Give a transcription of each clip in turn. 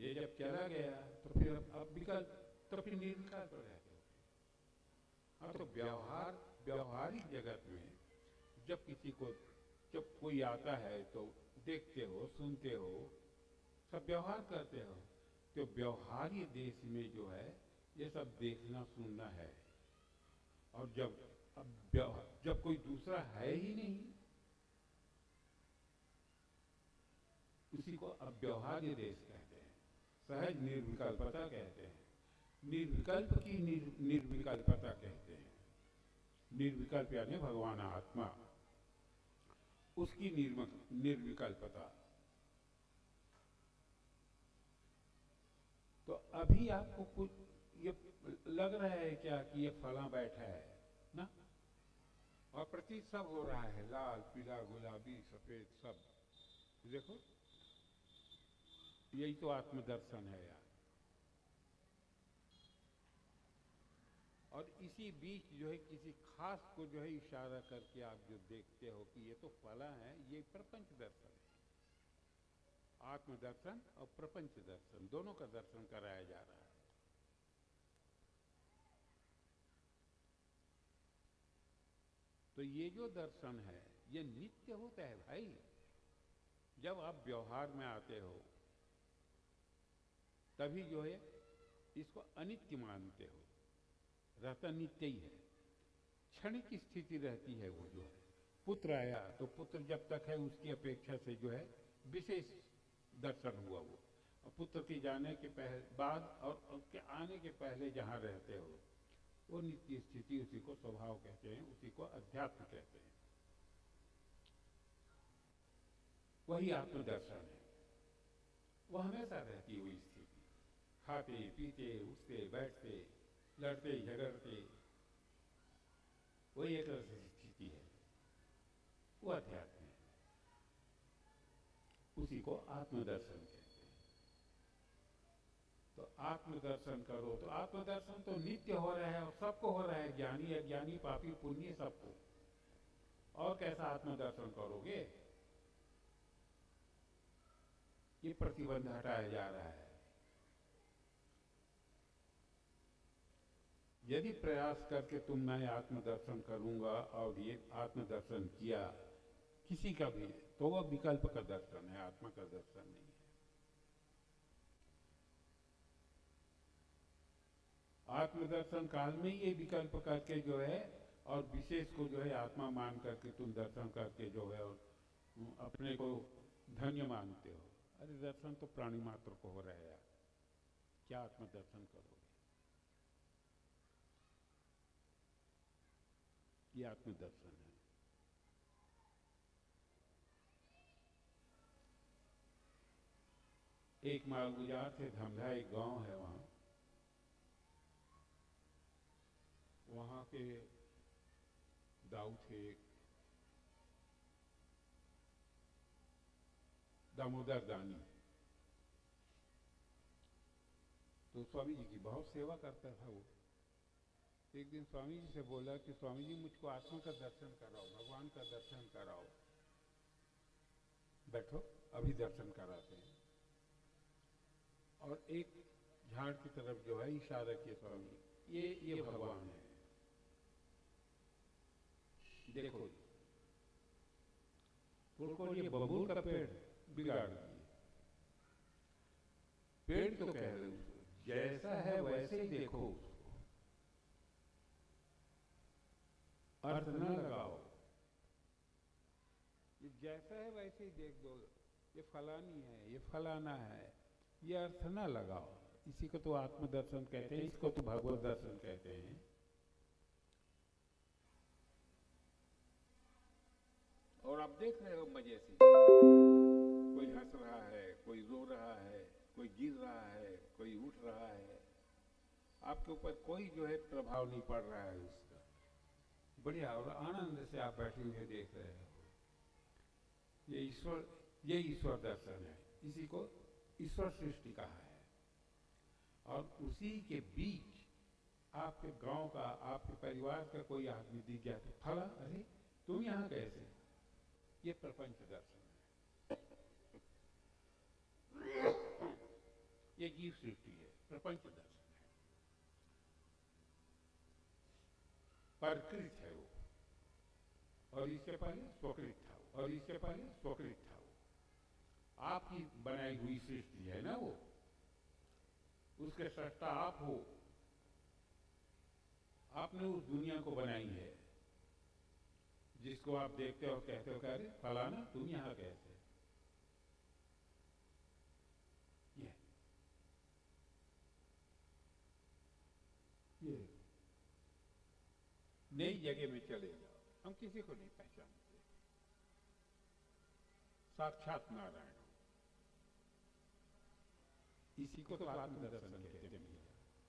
ये जब चला गया तो फिर अब विकल्प, तो फिर निर्विकल्प रहते हो। हाँ, तो व्यवहारिक जगत में जब किसी को, जब कोई आता है तो देखते हो, सुनते हो, सब व्यवहार करते हो। तो व्यवहार्य देश में जो है ये सब देखना सुनना है। और जब कोई दूसरा है ही नहीं, उसी को अव्यवहार्य देश कहते हैं, सहज निर्विकल्पता कहते हैं, निर्विकल्प की निर्विकल्पता कहते हैं। निर्विकल्प यानी भगवान आत्मा, उसकी निर्विकल्पता। तो अभी आपको कुछ ये लग रहा है क्या कि ये फला बैठा है ना, और प्रतीत सब हो रहा है, लाल पीला गुलाबी सफेद सब। देखो, यही तो आत्मदर्शन है यार। और इसी बीच जो है किसी खास को जो है इशारा करके आप जो देखते हो कि ये तो फला है, ये प्रपंच दर्शन है। आत्मदर्शन और प्रपंच दर्शन दोनों का दर्शन कराया जा रहा है। तो ये जो दर्शन है ये नित्य होता है भाई। जब आप व्यवहार में आते हो तभी जो है इसको अनित्य मानते हो, रहता नित्य ही है, क्षणिक स्थिति रहती है। वो जो है पुत्र आया तो पुत्र जब तक है उसकी अपेक्षा से जो है विशेष दर्शन हुआ वो, और पुत्र के जाने के बाद और उसके आने के पहले जहाँ रहते हो वो नित्य स्थिति, उसी को स्वभाव कहते हैं, उसी को अध्यात्म कहते हैं। वही आत्मदर्शन है। वो हमेशा रहती हुई स्थिति, खाते पीते उठते बैठते लड़ते झगड़ते, वही एक स्थिति है, वो अध्यात्म है, उसी को आत्मदर्शन कहते हैं। तो आत्मदर्शन करो, तो आत्मदर्शन तो नित्य हो रहा है और सबको हो रहा है, ज्ञानी अज्ञानी पापी पुण्य सबको। और कैसा आत्मदर्शन करोगे? ये प्रतिबंध हटाया जा रहा है। यदि प्रयास करके तुम मैं आत्मदर्शन करूंगा और ये आत्मदर्शन किया किसी का भी, तो वह विकल्प का दर्शन है, आत्मा का दर्शन नहीं है। आत्मदर्शन काल में ये विकल्प करके जो है और विशेष को जो है आत्मा मान करके तुम दर्शन करके जो है और अपने को धन्य मानते हो। अरे दर्शन तो प्राणी मात्र को हो रहा है यार, क्या आत्मदर्शन करोगे? ये आत्मदर्शन है। एक मालगुजार थे, धमधा एक गांव है, वहां के दाऊ थे दामोदर दानी। तो स्वामी जी की बहुत सेवा करता था वो। एक दिन स्वामी जी से बोला कि स्वामी जी मुझको आत्मा का दर्शन कराओ, भगवान का दर्शन कराओ। बैठो अभी दर्शन कराते हैं। और एक झाड़ की तरफ जो है इशारा किया स्वामी, ये भगवान है, देखो। उसको ये बबूल का पेड़ बिगाड़ दिए। पेड़ तो कह रहे जैसा है वैसे ही देखो, अर्थ न लगाओ। ये जैसा है वैसे ही देख दो, ये फलानी है, ये फलाना है, ये अर्थ न लगाओ। इसी को तो आत्मदर्शन कहते हैं, इसको तो भगवत दर्शन कहते हैं। और आप देख रहे हो मजे से, कोई हंस रहा है, कोई रो रहा है, कोई गिर रहा है, कोई उठ रहा है, आपके ऊपर कोई जो है प्रभाव नहीं पड़ रहा है उसका। बढ़िया और आनंद से आप बैठे हुए देख रहे हो। ये ईश्वर दर्शन है, इसी को ईश्वर सृष्टि कहा है। और उसी के बीच आपके गांव का, आपके परिवार का कोई आदमी दिख गया तो फला, अरे तुम यहाँ कैसे? ये प्रपंच दर्शन है, ये ये जीव सृष्टि है, प्रपंच दर्शन है, परकृत है वो, और इससे पहले स्वकृत था वो, और इससे पहले स्वकृत था वो। आपकी बनाई हुई सृष्टि है ना वो, उसके सृष्टा आप हो, आपने उस दुनिया को बनाई है जिसको आप देखते हो और कहते हो, अरे फलाना तुम यहाँ कैसे, ये नई जगह में चले जाओ, हम किसी को नहीं पहचानते, साक्षात नारायण हो, इसी को तो आत्मदर्शन कहते हैं।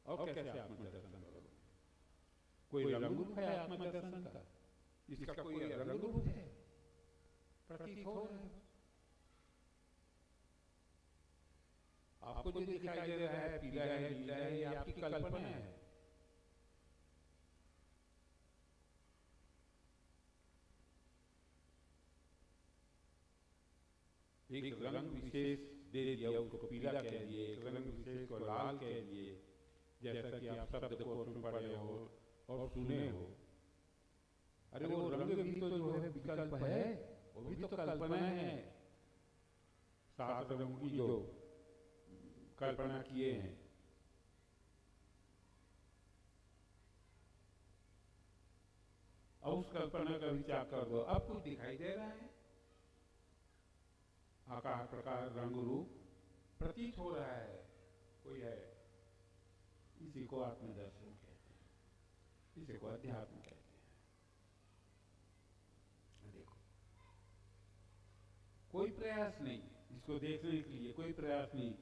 और कैसे आत्मदर्शन करोगे? कोई रंग रूप है आत्मदर्शन का? इसका कोई रंग रूप है? प्रतीत हो रहा है, आपको जो दिखाई दे रहा है, पीला है, नीला है, ये आपकी कल्पना है। एक रंग विशेष दे दिया उसको, पीला कह दिए, एक रंग विशेष को लाल कह दिए, जैसा कि आप शब्द को सुन पढ़े हो और सुने हो। अरे वो रंग भी तो जो है विकल्प है, वो भी तो कल्पना है। 7 रंगों की जो कल्पना किए हैं, और उस कल्पना का विचार कर दो, अब कुछ दिखाई दे रहा है, आकार प्रकार रंग रूप प्रतीत हो रहा है, कोई है। इसी को आत्मदर्शन कहते हैं, इसी को अध्यात्म कहते हैं। देखो, कोई प्रयास नहीं इसको देखने के लिए, कोई प्रयास नहीं,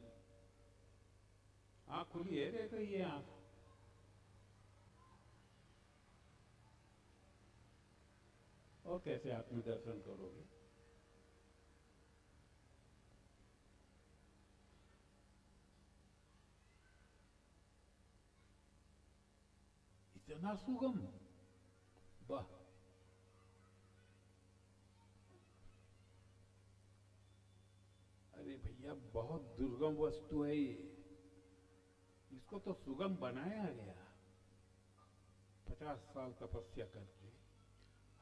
आंख खुली है, देख रही है आंख, और कैसे आत्मदर्शन करोगे? इतना सुगम, वाह! अरे भैया, बहुत दुर्गम वस्तु है ये, इसको तो सुगम बनाया गया। 50 साल तपस्या करके,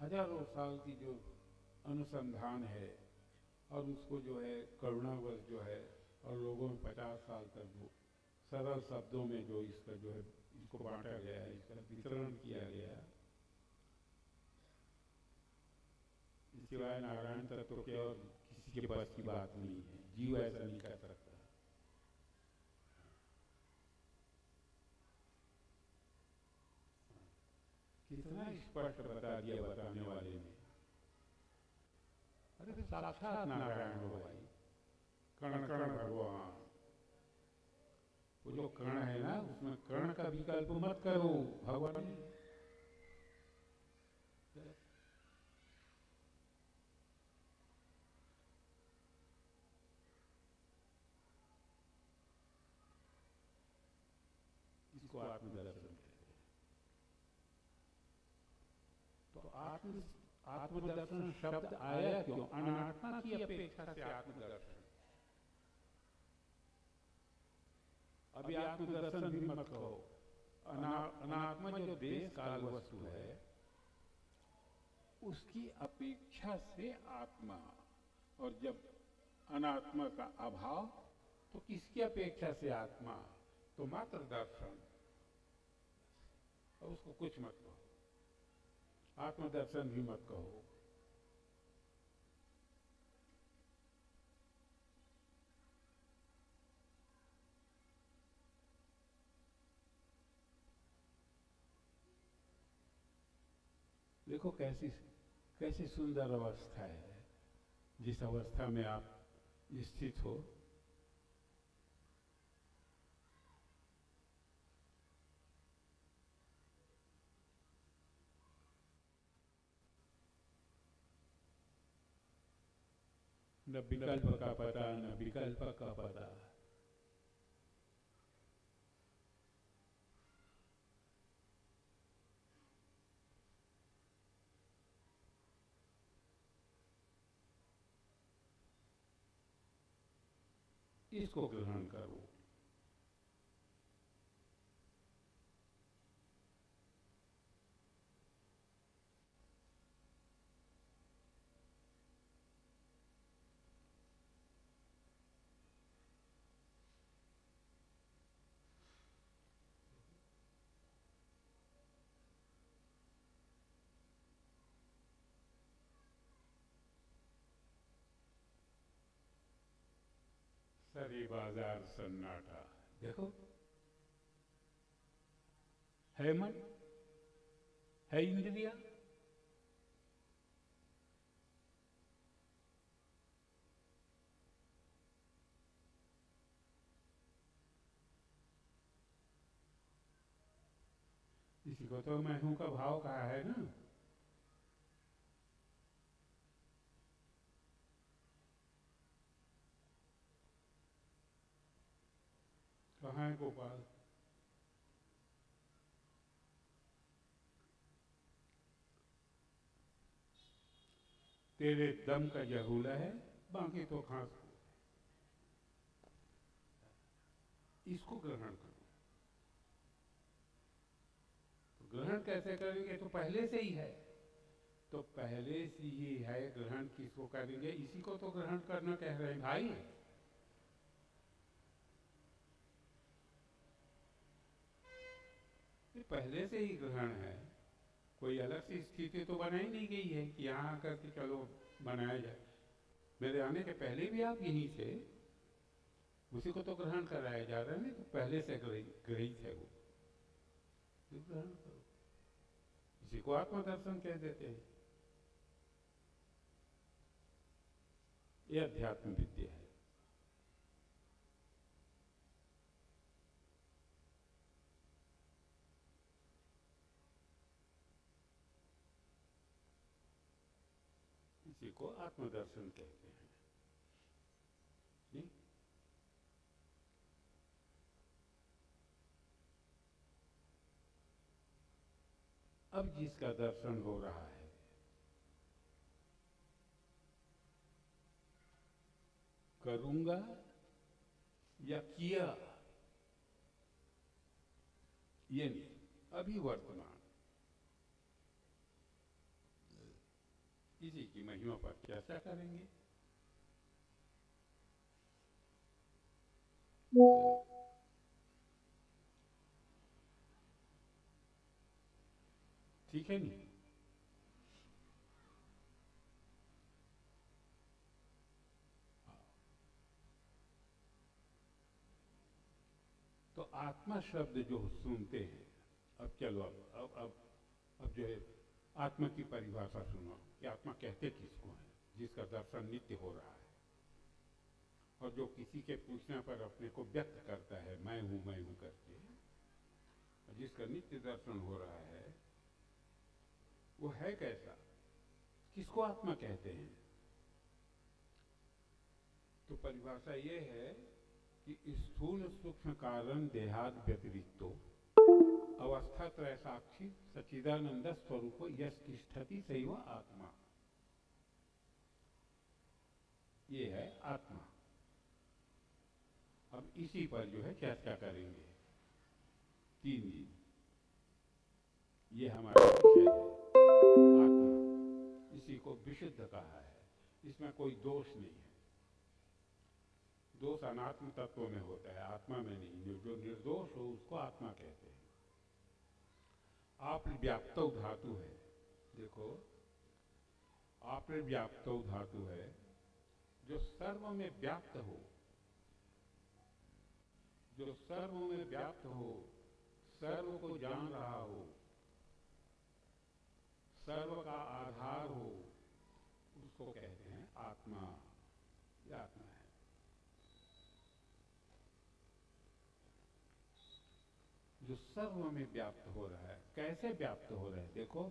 हजारों साल की जो अनुसंधान है, और उसको जो है करुणावश जो है, और लोगों में 50 साल तक वो सरल शब्दों में जो इसका जो है इसको बांटा गया है, इसका वितरण किया गया। सिवाय नारायण तत्व के और किसी के पास की बात नहीं है, जीव ऐसा नहीं कर सकता। कितना स्पष्ट बता दिया बताने वाले ने। अरे फिर साक्षात नारायण हो भाई, कण कण भगवान। वो जो कण है ना, उसमें कण का विकल्प मत करो, भगवान। इसको आत्मदर्शन कहते हैं। तो आत्मदर्शन शब्द आया क्यों? अनात्मा की अपेक्षा से आत्मदर्शन। अभी आत्मदर्शन भी मत कहो, अनात्मा जो देश काल वस्तु है, उसकी अपेक्षा से आत्मा, और जब अनात्मा का अभाव, तो किसकी अपेक्षा से आत्मा? तो मात्र दर्शन, और उसको कुछ मत कहो, आत्मदर्शन भी मत कहो। देखो कैसी सुंदर अवस्था है, जिस अवस्था में आप स्थित हो। न विकल्प का पता, न विकल्प का पता। इसको ग्रहण करो, सारे बाजार सन्नाटा। देखो, है मन, है इंद्रिया, इसी को तो मैं हूं का भाव कहा है ना। कहाँ है गोपाल? तेरे दम का जहूला है, बाकी तो खास। इसको ग्रहण करो। तो ग्रहण कैसे करेंगे? तो पहले से ही है। तो पहले से ही है, ग्रहण किसको करेंगे? इसी को तो ग्रहण करना कह रहे हैं भाई। ये पहले से ही ग्रहण है, कोई अलग सी स्थिति तो बनाई नहीं गई है कि यहाँ आकर के चलो बनाया जाए। मेरे आने के पहले भी आप यहीं थे, उसी को तो ग्रहण कराया जा रहा है ना। तो पहले से ग्रहित है वो, तो ग्रहण करो। इसी को आत्मदर्शन कह देते हैं। ये अध्यात्म विद्या है। इसी को आत्मदर्शन कहते हैं। नहीं? अब जिसका दर्शन हो रहा है, करूंगा या किया, ये नहीं, अभी वर्तमान। इसी की महिमा पर चर्चा करेंगे। ठीक है नहीं? तो आत्मा शब्द जो सुनते हैं, अब चलो अब जो है आत्मा की परिभाषा सुनो कि आत्मा कहते किसको है? जिसका दर्शन नित्य हो रहा है और जो किसी के पूछने पर अपने को व्यक्त करता है, मैं हूं करके, और जिसका नित्य दर्शन हो रहा है, वो है कैसा? किसको आत्मा कहते हैं? तो परिभाषा ये है कि स्थूल सूक्ष्म कारण देहाद व्यतिरिक्तो अवस्था त्रय साक्षी सच्चिदानंद स्वरूप यश तिष्ठति सैव आत्मा। ये है आत्मा। अब इसी पर जो है चर्चा करेंगे 3 दिन। ये हमारा विषय है, आत्मा। इसी को विशुद्ध कहा है, इसमें कोई दोष नहीं है। दोष अनात्म तत्व में होता है, आत्मा में नहीं। जो निर्दोष हो उसको आत्मा कहते हैं। आप व्याप्तौ धातु है, देखो, आप व्याप्तौ धातु है जो सर्व में व्याप्त हो, जो सर्व में व्याप्त हो, सर्व को जान रहा हो, सर्व का आधार हो, उसको कहते हैं आत्मा। ये आत्मा है। जो सर्व में व्याप्त हो रहा है। कैसे व्याप्त हो रहा है? देखो,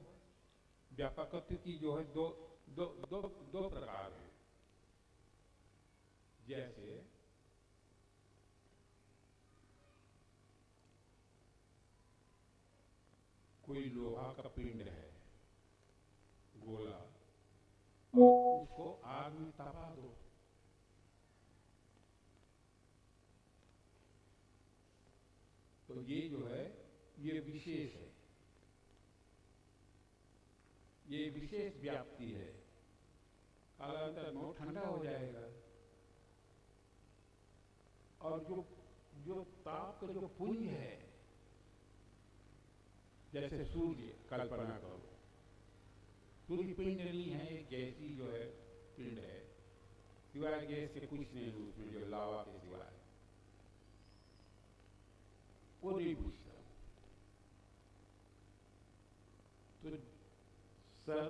व्यापकत्व की जो है दो प्रकार है। जैसे कोई लोहा का पिंड है, गोला, और उसको आग में तपा दो, तो ये जो है ये विशेष है, ये विशेष व्याप्ति है। कालांतर में ठंडा हो जाएगा। और जो ताप का जो पुंज है, जैसे सूर्य, कल्पना करो, सूर्य पिंड नहीं है, एक जैसी जो है पिंड है, सिवाय गैस के कुछ नहीं है उसमें, जो लावा के सिवाय, वो नहीं पूछता। तो सर,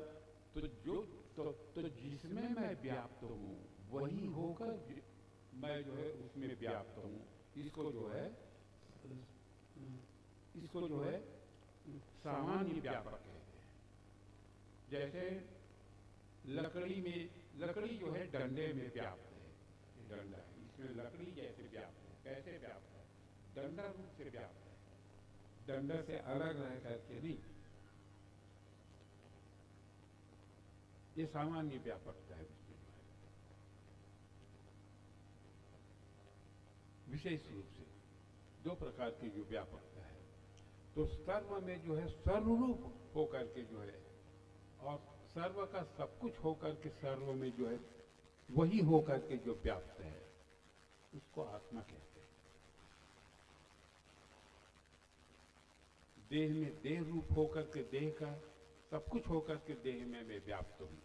तो जो तो जिसमें मैं व्याप्त हूँ वही होकर मैं जो है उसमें व्याप्त हूँ। इसको जो है सामान्य व्यापक कहते हैं। जैसे लकड़ी जो है डंडे में व्याप्त है, डंडा इसमें लकड़ी जैसे व्याप्त है। कैसे व्याप्त है? डंडा रूप से व्याप्त है, डंडा से अलग रह करके नहीं। ये सामान्य व्यापकता है उसमें। विशेष रूप से दो प्रकार की जो व्यापकता है, तो सर्व में जो है सर्वरूप होकर के जो है, और सर्व का सब कुछ होकर के सर्व में जो है वही होकर के जो व्याप्त है, उसको आत्मा कहते हैं। देह में देह रूप होकर के देह का सब कुछ होकर के देह में मैं व्याप्त हूँ।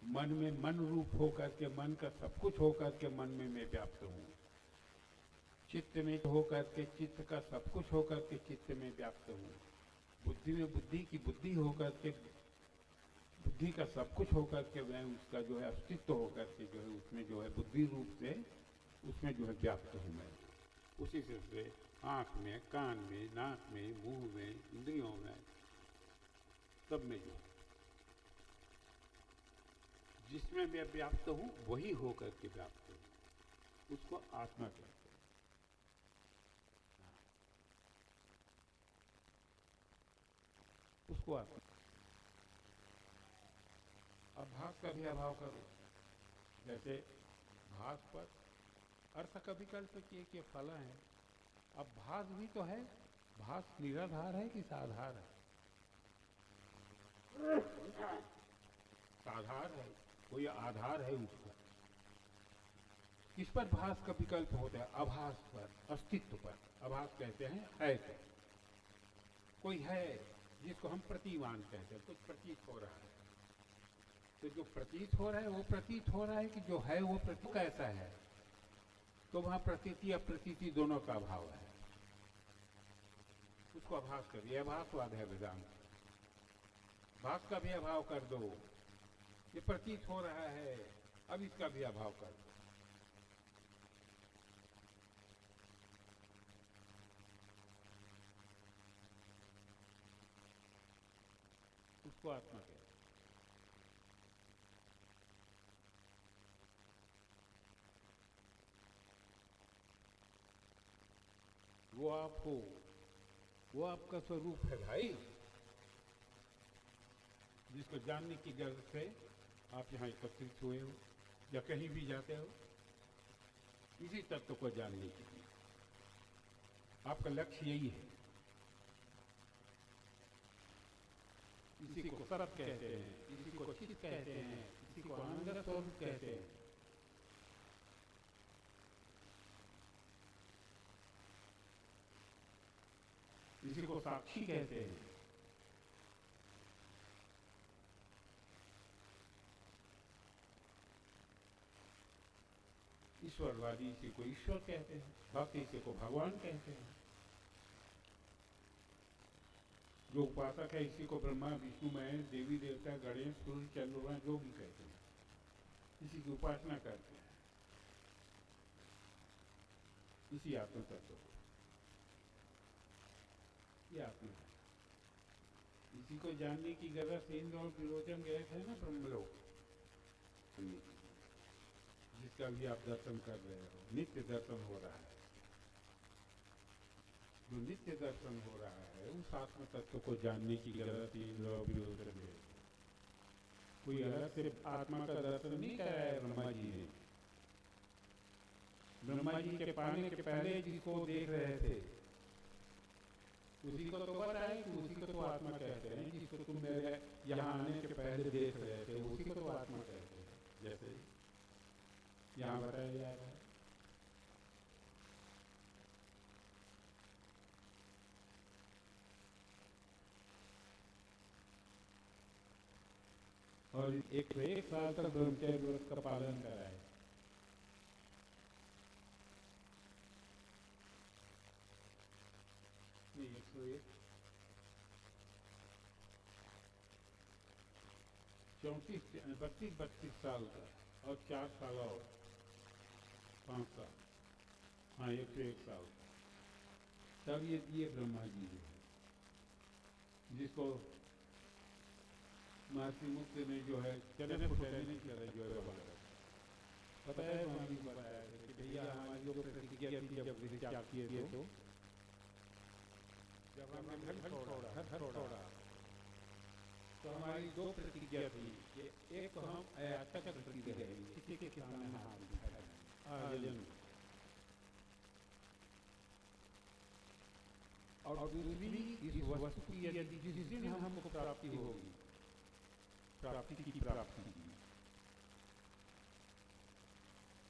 मन में मन रूप होकर के मन का सब कुछ होकर के मन में मैं व्याप्त हूँ। चित्त में होकर के चित्त का सब कुछ होकर के चित्त में व्याप्त हूँ। बुद्धि में बुद्धि की बुद्धि होकर के बुद्धि का सब कुछ होकर के मैं उसका जो है अस्तित्व होकर के जो है उसमें जो है बुद्धि रूप से उसमें जो है व्याप्त हूँ मैं। उसी से आँख में, कान में, नाक में, मुंह में, इंद्रियों में, सब में जो जिसमें मैं व्याप्त हूँ वही होकर के व्याप्त हूँ, उसको आत्मा कहते हैं। उसको आत्मा। अब भास का भी अभाव करो। जैसे भास पर अर्थ का विकल्प किए कि फल है। अब भास भी तो है, भास निराधार है कि साधार है? साधार है, कोई आधार है उसका। किस पर भास का विकल्प होता है? आभास पर, अस्तित्व पर। आभास कहते हैं है तो कोई है जिसको हम प्रतीमान कहते हैं, कुछ प्रतीत हो रहा है। तो जो प्रतीत हो रहा है वो प्रतीत हो रहा है कि जो है वो प्रतीत कैसा है? तो वहां प्रतीति अप्रतीति दोनों का अभाव है, उसको आभास कर दिया। आभासवाद है वेदांत। भास का भी अभाव कर दो, ये प्रतीत हो रहा है, अब इसका भी अभाव कर दो। उसको आत्मा कहते हैं। वो आप हो, वो आपका स्वरूप है भाई, जिसको जानने की जरूरत है। आप यहाँ एकत्रित हुए हो या कहीं भी जाते हो, इसी तत्व को जानने के लिए आपका लक्ष्य यही है। इसी को सत कहते हैं, इसी को चित कहते हैं, इसी को आनंद स्वरूप कहते हैं। इसी को साक्षी कहते हैं। ईश्वरवादी इसी को ईश्वर कहते हैं, भक्त इसी को भगवान कहते हैं। जो उपासक है इसी को ब्रह्मा, विष्णु, महेश, देवी देवता, गणेश, सूर्य, चंद्रमा, जोगी कहते हैं। इसी की उपासना करते हैं, इसी आत्म तत्व को। ये आत्मा है। इसी को जानने की गरज से इंद्र और विरोचन गए थे ना ब्रह्मलोक, जिसका भी आप दर्शन कर रहे हो, नित्य दर्शन हो रहा है। जो नित्य दर्शन हो रहा है उस आत्म तत्व को जानने की गरज इंद्र और विरोचन गए। कोई अलग से आत्मा का दर्शन नहीं कराया है ब्रह्मा जी ने। ब्रह्मा जी के पाने के पहले जिसको देख रहे थे उसी को तो बताया कि उसी को तो आत्मा कहते हैं। जिसको तुम मेरे यहाँ आने के पहले देख रहे थे उसी को तो आत्मा कहते हैं, जैसे यहाँ बताया जा रहा है। और 101 साल तक ब्रह्मचर्य व्रत का पालन कराए। नहीं, 101 32 साल का और 4 साल और 5 साल, हाँ 101 साल। तब ये दिए ब्रह्मा जी जो है, जिसको महर्षि मुक्त ने जो है चने फुटने नहीं चले जो है पता है, स्वामी को बताया कि भैया हमारी जो प्रतिज्ञा थी जब त्याग किए तो जब हमने घर छोड़ा तो हमारी 2 प्रतिज्ञा थी कि एक तो हम अयाचक वृत्ति रहेंगे, किसी के सामने हाथ दिखाएंगे, और दूसरी इस वस्तु की यदि जिस दिन हमको प्राप्ति होगी, प्राप्ति की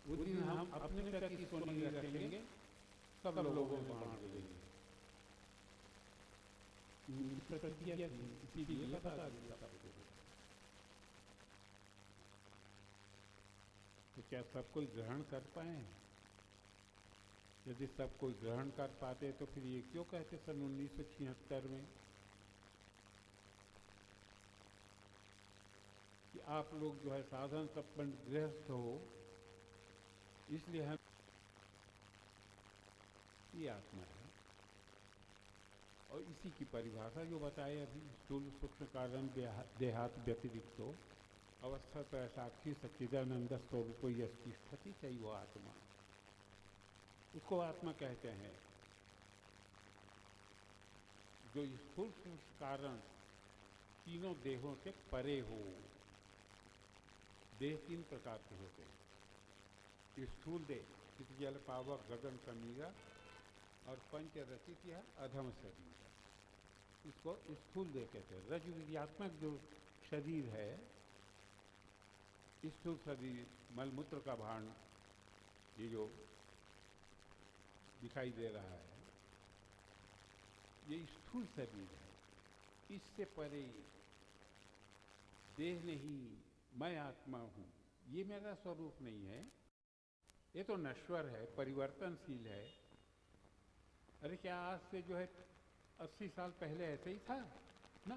उस दिन हम अपने तक इसको नहीं रखेंगे, सब लोगों को बांट देंगे। प्रतिज्ञा इसीलिए बता दिया। तो क्या सब कोई ग्रहण कर पाए? यदि सब कोई ग्रहण कर पाते तो फिर ये क्यों कहते सन 1976 में कि आप लोग जो है साधन संपन्न गृहस्थ हो, इसलिए हम ये आत्मा है। और इसी की परिभाषा जो बताए अभी, स्थूल सूक्ष्म कारण देहात व्यतिरिक्त हो अवस्था पर साक्षी सच्चिदानंद स्वरूप यस्की स्थिति चाहिए वो आत्मा, उसको आत्मा कहते हैं। जो स्थूल सूक्ष्म कारण तीनों देहों से परे हो। देह 3 प्रकार के होते हैं, स्थूल देह, जल पावक गगन कमीरा, और पंच रचित या अधम शरीर, इसको स्थूल देह कहते हैं। रजोविद्यात्मक जो शरीर है, स्थूल शरीर, मलमूत्र का भांड, ये जो दिखाई दे रहा है, ये स्थूल शरीर है। इससे परे देह नहीं, मैं आत्मा हूँ, ये मेरा स्वरूप नहीं है, ये तो नश्वर है, परिवर्तनशील है। अरे क्या आज से जो है 80 साल पहले ऐसे ही था ना?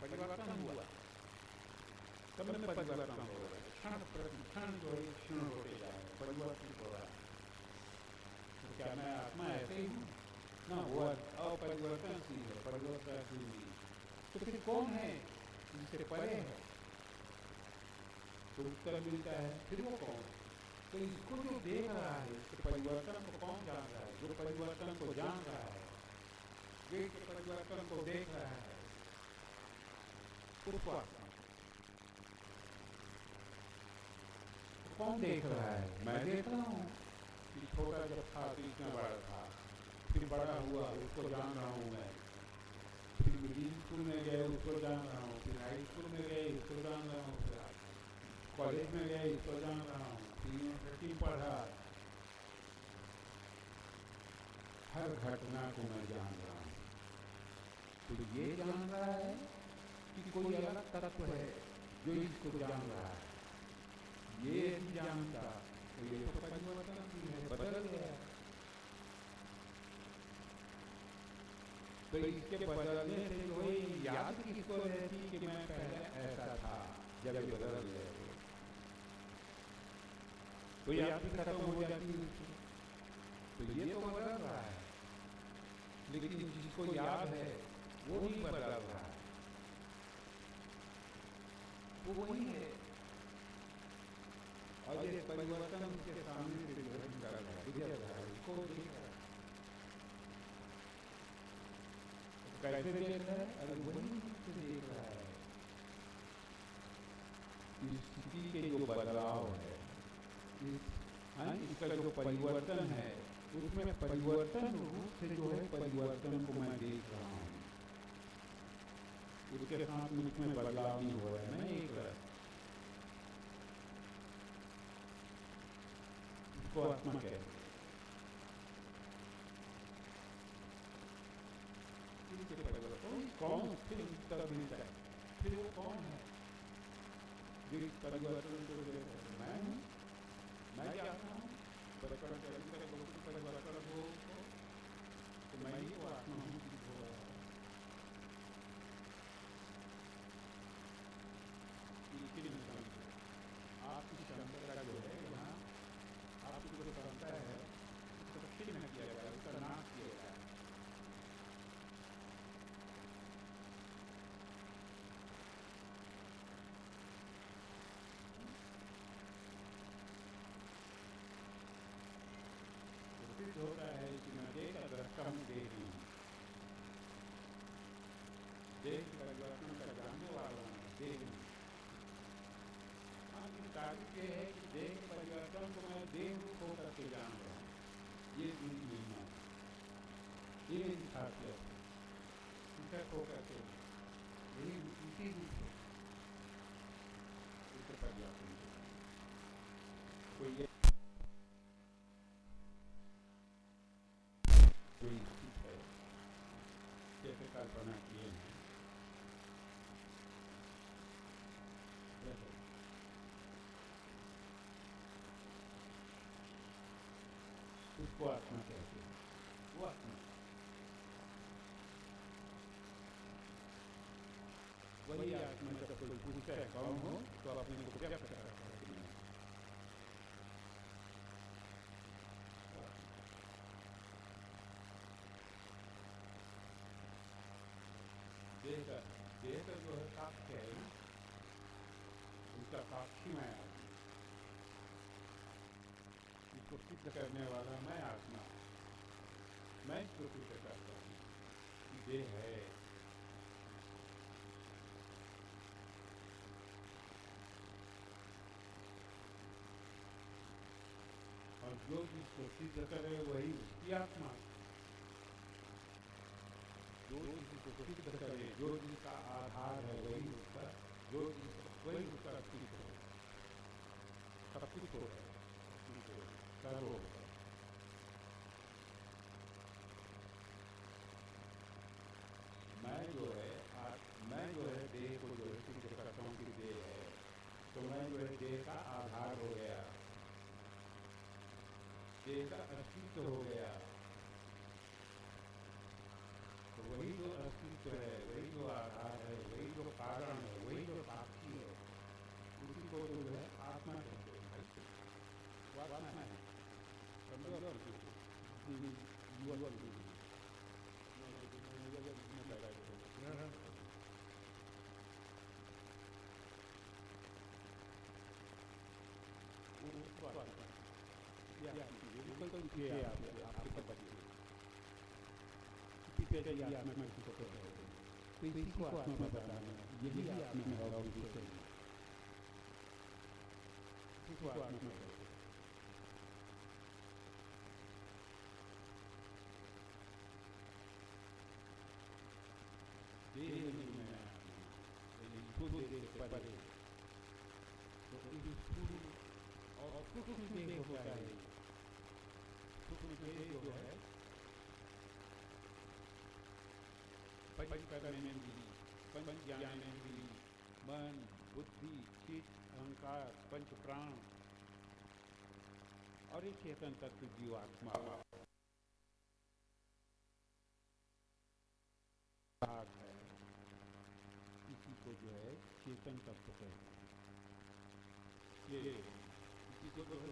परिवर्तन हुआ, सब में परिवर्तन हो रहा है, क्षण प्रतिक्षण जो है क्षण होते जा रहे हैं, परिवर्तन हो रहा है। तो क्या मैं आत्मा ऐसे ही हूँ ना? वो अपरिवर्तनशील है, परिवर्तनशील नहीं। तो फिर कौन है जिससे परे है? तो उत्तर मिलता है फिर वो कौन? तो इसको जो देख रहा है, तो परिवर्तन को कौन जान रहा है? जो परिवर्तन को जान रहा है, जो परिवर्तन को देख रहा है, उसको आत्मा। कौन देख रहा है? मैं देख रहा हूँ कि छोटा जब था तो इतना बड़ा था, फिर बड़ा हुआ, उसको जान रहा हूँ मैं। फिर मिडिल स्कूल में गए, उसको जान रहा हूँ। फिर हाई स्कूल में गए, उसको जान रहा हूँ। फिर कॉलेज में गए, उसको जान रहा हूँ। फिर यूनिवर्सिटी पढ़ा, हर घटना को मैं जान रहा हूँ। तो ये जान रहा है कि कोई अलग तत्व है जो इसको जान रहा है। ये नहीं जानता तो ये तो परिवर्तन है, बदल गया। तो इसके बदलने से जो है याद किसको रहती कि मैं पहले ऐसा था, जब ये बदल गया तो याद भी खत्म हो जाती है। तो ये तो बदल रहा है, लेकिन जिसको याद है वो नहीं बदल रहा है, वो वही है। और ये परिवर्तन के सामने से गुजर रहा है, उसको देख रहा है। कैसे देख रहा है? अरे वही देख रहा है। स्थिति के जो बदलाव है, इसका जो परिवर्तन है, उसमें परिवर्तन रूप से जो है परिवर्तन को मैं देख रहा हूँ। उसके साथ में उसमें बदलाव नहीं हो रहा है, मैं एक इसको आत्मा कहते हैं। फिर उत्तर मिलता है, फिर वो कौन है जो इस परिवर्तन को दे रहा है? मैं हूँ, मैं चाहता हूँ परिवर्तन हो, तो मैं ही वो आत्मा हूँ जो हो रहा है। आपकी क्षमता जो है यहाँ आपकी जो क्षमता है उसका छिन्न किया जाए, उसका नाश किया जाए। सिद्ध होता है कि मैं देह का दृष्टा हूँ, देह नहीं हूँ। देह के परिवर्तन का जानने वाला हूँ, देह नहीं। हाँ, तारीफ ये है कि देह के परिवर्तन को मैं देह रूप होकर के जान रहा हूँ। ये मेरी महिमा है, ये मेरी खासियत है। पृथक होकर के यही इसी रूप है इसके परिवर्तन कोई ये कोई स्थित है जैसे कल्पना किए हैं, उसको आत्मा कहते हैं। वो आत्मा वही आत्मा जब कोई पूछता है कौन हो तो अपने को व्यक्त करता है। देह का जो है साक्ष्य है, उसका साक्षी मैं आत्मा, इसको सिद्ध करने वाला मैं आत्मा, मैं इसको सिद्ध करता हूँ कि देह है। और जो जिसको सिद्ध करे वही उसकी आत्मा, जो जिसको सिद्ध करे, जो जिसका आधार है वही उसका, जो वही उसका अस्तित्व है, अस्तित्व है, सर्व होगा। मैं जो है देह को जो है सिद्ध करता हूँ कि देह है, तो मैं जो है देह का आधार हो गया, देह का अस्तित्व हो गया। तो वही जो अस्तित्व है, वही जो आधार है, वही जो कारण है, वही जो साक्षी है, उसी को जो है आत्मा कहते हैं। वो आत्मा है। समझो पंच ज्ञानेंद्रिय, मन, बुद्धि, चित्त, अहंकार, पंच प्राण और एक चेतन तत्व जीवात्मा है। इसी को जो है चेतन तत्व कहते हैं। ये इसी को जो है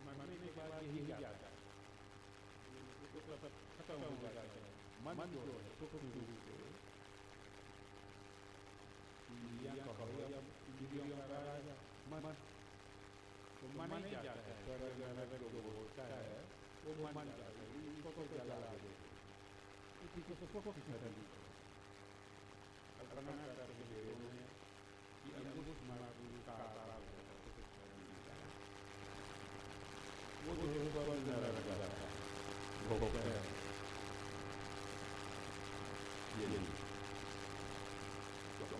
मरने के बाद यही जाता है, खत्म हो जाता है। मन जो है सूक्ष्म रूप से इंद्रियों का राजा मन, तो मन ही जाता है। स्वर्ग नरक जो होता है वो मन जाता है, इसको तो जला देते, इसी को सूक्ष्म शरीर कल्पना करके वेदों में कि अंगुष्ठ मात्र का आकार है, वो जो स्वर्ग नरक जाता है भोग है।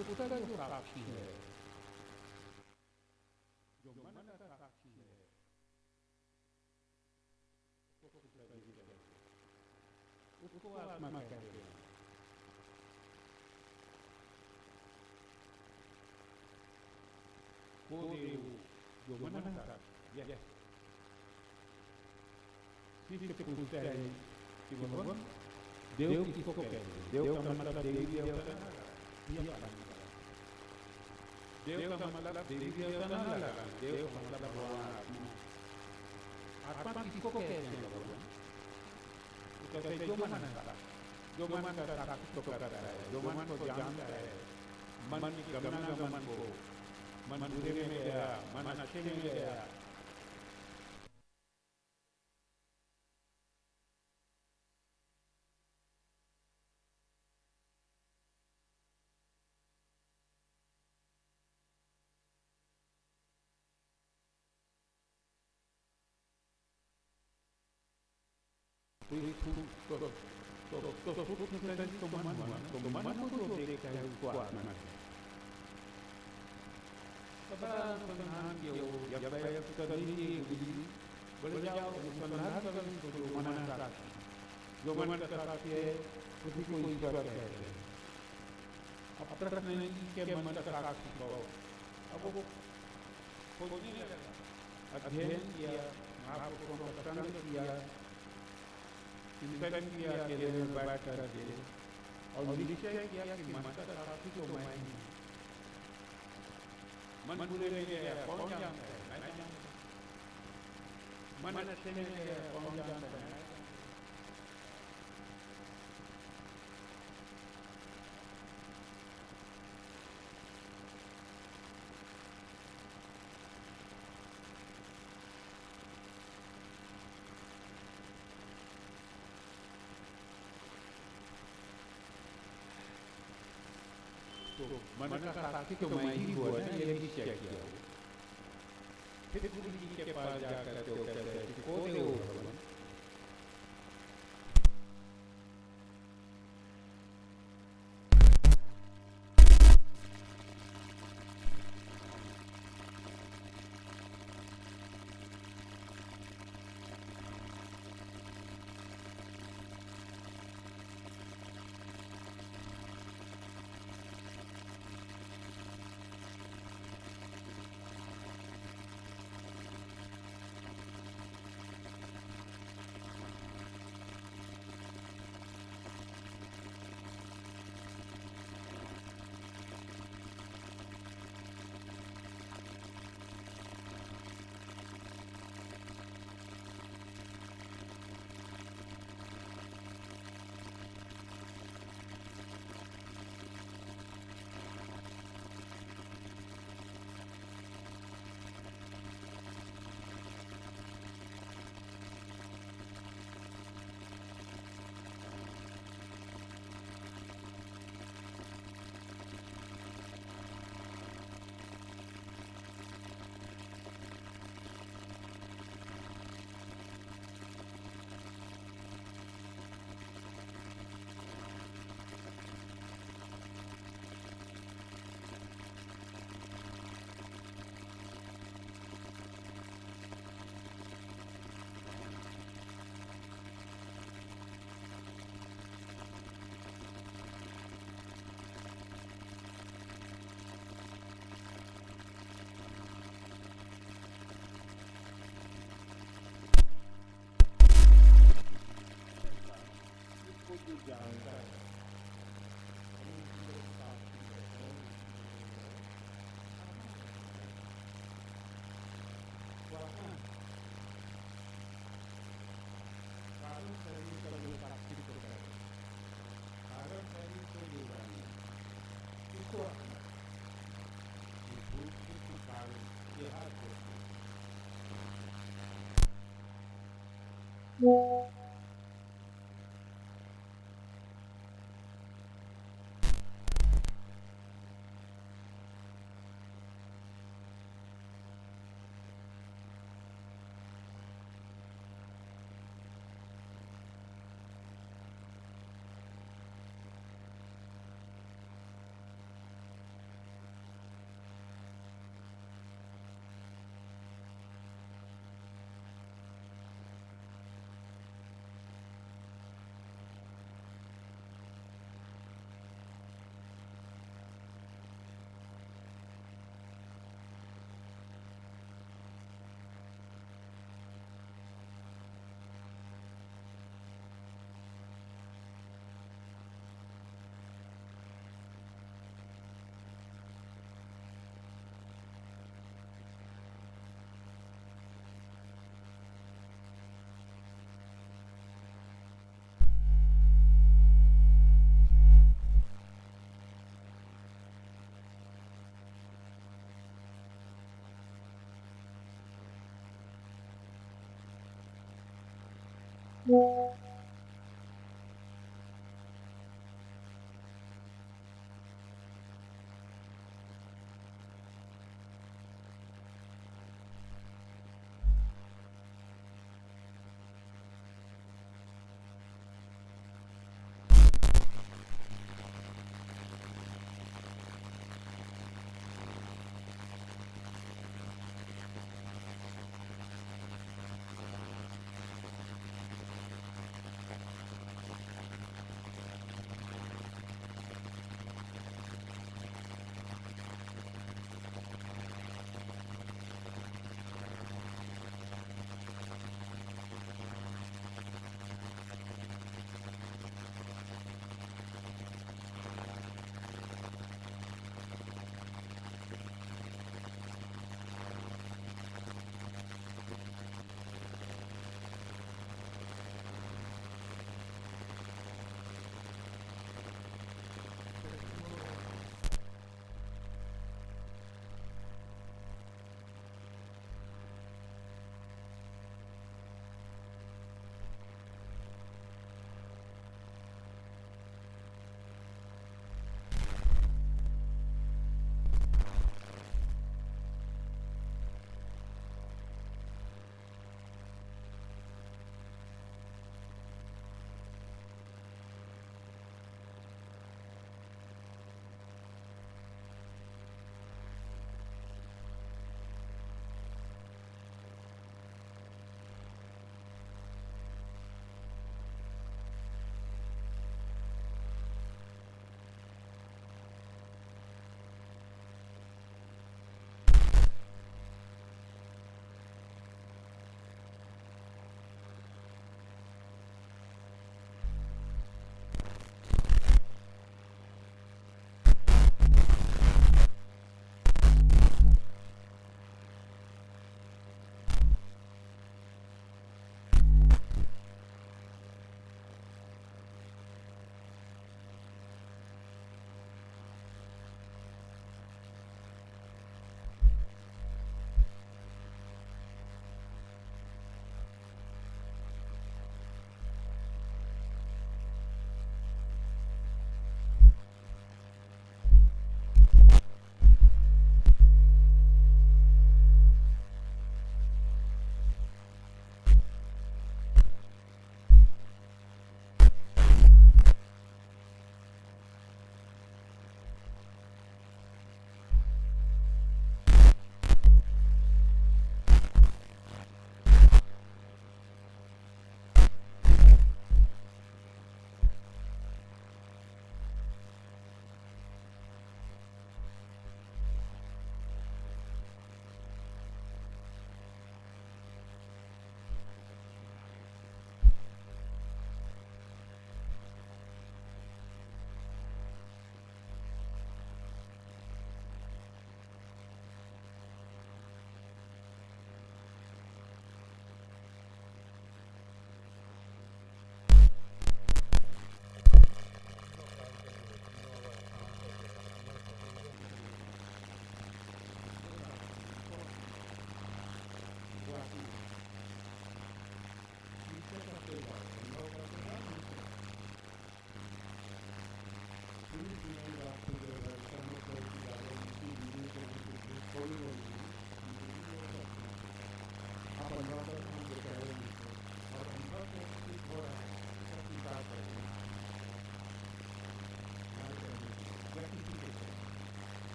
उसका जो साक्षी है, जो मन का साक्षी है, उसको आत्मा कहते हैं। जो मना था, यस शिष्य पूछता है कि भगवान देव किसको कहते हैं? देव का मतलब देवी देवता ना लगा, देव का मतलब देवी देवता ना लगा, देव का मतलब भगवान आत्मा। आत्मा किसको कहते हैं भगवान? तो कहते हैं जो मानता, जो मानता किसको करता है, जो मन को जानता है, मन की गमना मन को, मन बुरे में गया, मन अच्छे में गया, तो मन को देखता है उसको आत्मा है। अनुसंधान बढ़ जाओ, अनुसंधान करो तो मन साक्षी, जो मन का साक्षी है उसी को ईश्वर कहते हैं। अब प्रश्न नहीं कि मन का साक्षी कहो, अब वो खोजने लगा, अध्ययन किया, महापुरुषों का संग किया, चिंतन किया, अकेले में बैठ करके और निश्चय किया कि मन का साक्षी तो मैं ही हूँ। मन बुरे में गया, कौन जानता है? मैं जानता हूँ। मन अच्छे में गया, कौन जानता है? तो मन का साक्षी तो मैं ही हुआ ना, ये निश्चय किया। फिर गुरु जी के पास जाकर के वो कहते हैं कि कौन है वो भगवान? जानता है कारण शरीर का जो साक्षी होता है, कारण शरीर से जुड़ा है, इसको भूत के कारण ये हाथ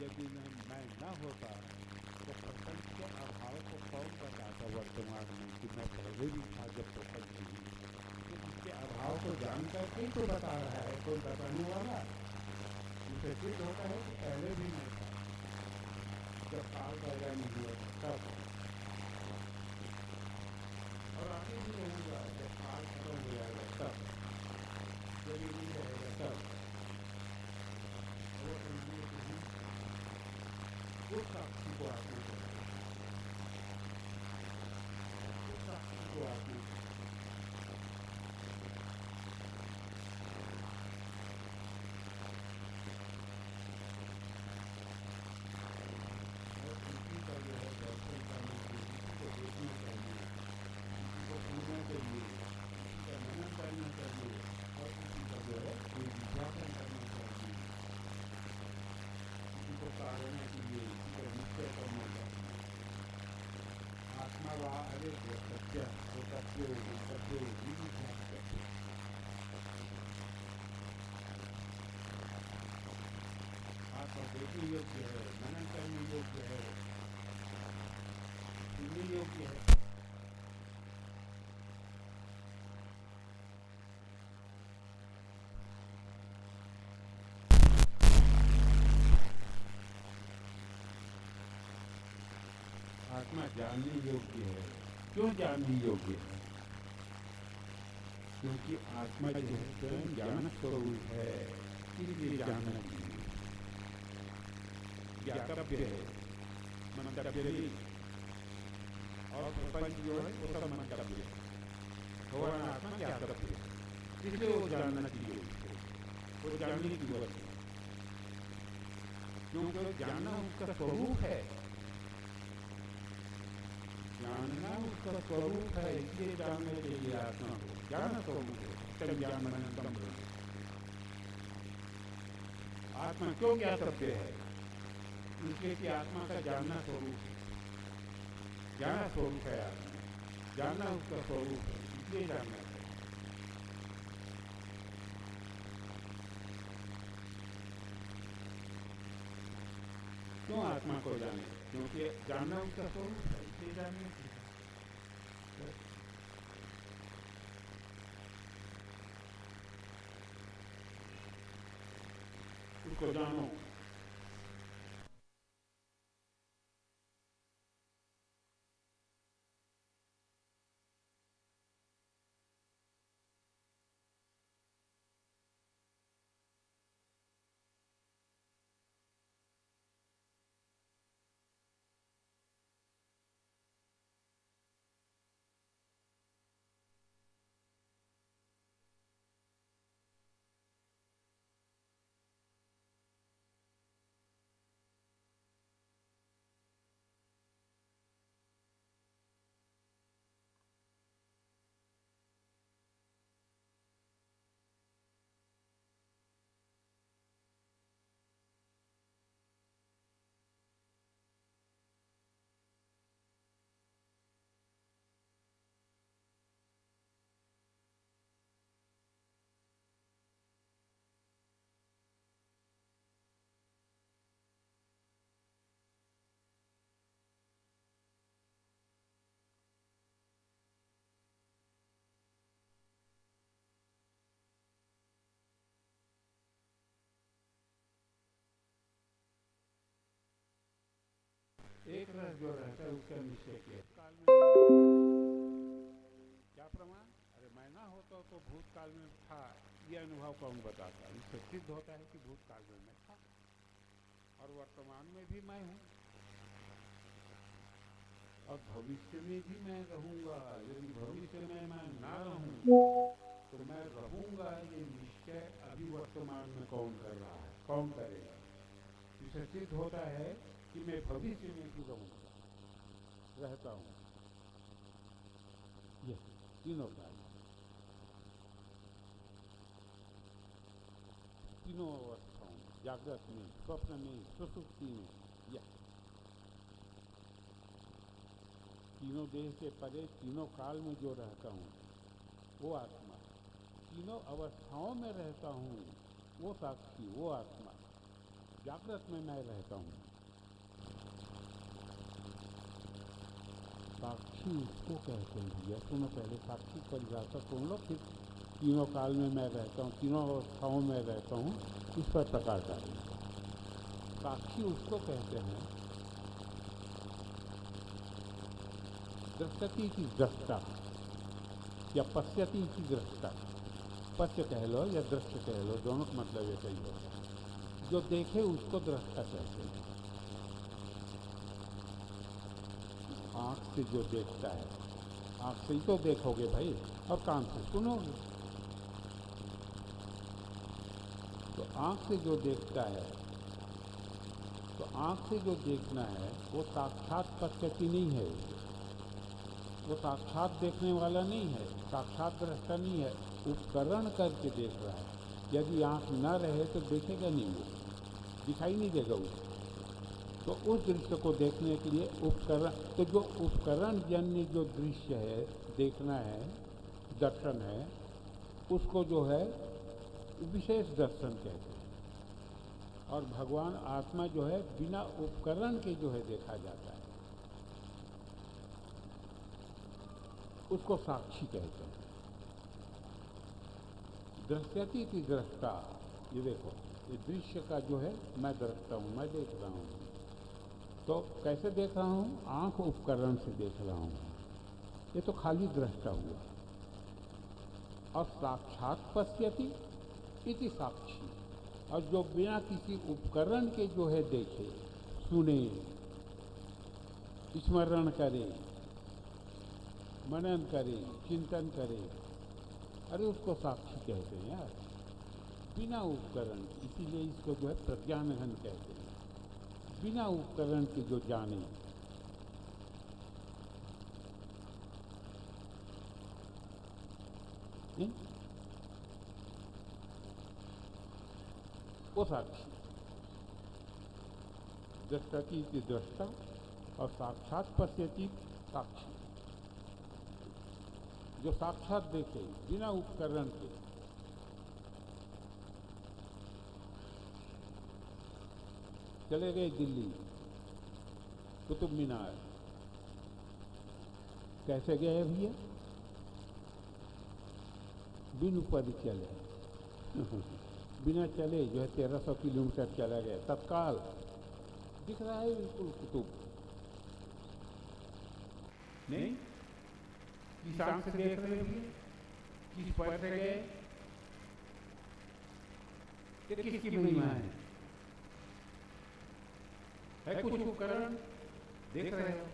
यदि मैं न होता तो प्रपंच के अभाव को कौन बताता वर्तमान में कि मैं पहले भी था जब प्रपंच नहीं, तो इसके अभाव को जानकर के तो बता रहा है कोई बताने वाला। इसे सिद्ध होता है कि पहले भी मैं था, जब काल पैदा नहीं हुआ तब, और आगे भी रहूंगा जब काल खत्म हो जाएगा तब, जब ये नहीं रहेगा तब। वो साक्षी को आगे देखने योग्य है, मनन करने योग्य है, सुनने योग्य है। आत्मा जानने योग्य है। क्यों जानने योग्य है? क्योंकि आत्मा जो है स्वयं ज्ञान स्वरूप है, इसलिए जानना चाहिए। ज्ञातव्य है, मंतव्य नहीं। और प्रपंच जो है वो सब मंतव्य है, भगवान आत्मा ज्ञातव्य है, इसलिए वो जानना चाहिए उसको, वो जानने की जरूरत है। क्योंकि जानना उसका स्वरूप है, जानना उसका स्वरूप है, इसलिए जानने के लिए आत्मा को ज्ञान स्वरूप है। सत्य ज्ञान मनन आत्मा क्यों ज्ञातव्य है? इसलिए कि आत्मा का जानना स्वरूप है, ज्ञान स्वरूप है आत्मा, जानना उसका स्वरूप है, इसलिए जानना है। क्यों आत्मा को जाने? क्योंकि जानना उसका स्वरूप है, इसलिए जानने की। उसको जानो। एक रस जो रहता है उसका निश्चय किया काल में क्या प्रमाण? अरे मैं ना होता तो भूतकाल में था, ये अनुभव कौन बताता? इससे सिद्ध होता है कि भूतकाल में मैं था और वर्तमान में भी मैं हूँ और भविष्य में भी मैं रहूंगा। यदि भविष्य में मैं ना रहूं तो मैं रहूंगा, ये निश्चय अभी वर्तमान में कौन कर रहा है? कौन करेगा? इससे सिद्ध होता है कि मैं भविष्य में भी रहूंगा, रहता हूं। ये तीनों काल, तीनों अवस्थाओं, जागृत में, स्वप्न में, सुसुप्ति में, यह तीनों देह से परे तीनों काल में जो रहता हूँ वो आत्मा, तीनों अवस्थाओं में रहता हूँ वो साक्षी, वो आत्मा। जागृत में मैं रहता हूँ, साक्षी उसको कहते हैं। भैया सुनो, पहले साक्षी परिभाषा सुन लो, फिर तीनों काल में मैं रहता हूँ, तीनों अवस्थाओं में रहता हूँ, इस पर प्रकाश डालेंगे। साक्षी उसको कहते हैं दृष्टि की दृष्टा या पश्यति की दृष्टा। पश्य कह लो या दृश्य कह लो, दोनों का मतलब ये सही होगा। जो देखे उसको दृष्टा कहते हैं। आँख से जो देखता है, आँख से ही तो देखोगे भाई, और कान से सुनोगे। तो आँख से जो देखता है, तो आँख से जो देखना है वो साक्षात पश्यति नहीं है, वो साक्षात देखने वाला नहीं है, साक्षात दृष्टा नहीं है, उपकरण करके देख रहा है। यदि आँख न रहे तो देखेगा नहीं, वो दिखाई नहीं देगा उसको। तो उस दृश्य को देखने के लिए उपकरण, तो जो उपकरण जन्य जो दृश्य है, देखना है, दर्शन है, उसको जो है विशेष दर्शन कहते हैं। और भगवान आत्मा जो है बिना उपकरण के जो है देखा जाता है, उसको साक्षी कहते हैं। दृश्यति इति दृष्टा, ये देखो, ये दृश्य का जो है मैं दृष्टा हूँ, मैं देख रहा हूँ। तो कैसे देख रहा हूँ? आंख उपकरण से देख रहा हूँ, ये तो खाली दृष्टा हुआ। और साक्षात पश्यति इति साक्षी, और जो बिना किसी उपकरण के जो है देखे, सुने, स्मरण करे, मनन करे, चिंतन करे, अरे उसको साक्षी कहते हैं यार, बिना उपकरण। इसीलिए इसको जो है प्रज्ञानघन कहते हैं, बिना उपकरण के जो जाने। वो साक्षी, दृष्टति इति दृष्टा और साक्षात पश्यति साक्षी, जो साक्षात देखे बिना उपकरण के। चले गए दिल्ली, कुतुब मीनार, कैसे गए भैया? बिन पर चले बिना चले जो है 1300 किलोमीटर चला गया, तत्काल दिख रहा है बिल्कुल कुतुब। नहीं, किस आंख से देख रहे हैं, किस पर से गए, किसकी महिमा है कुछ उपकरण देख रहे हो,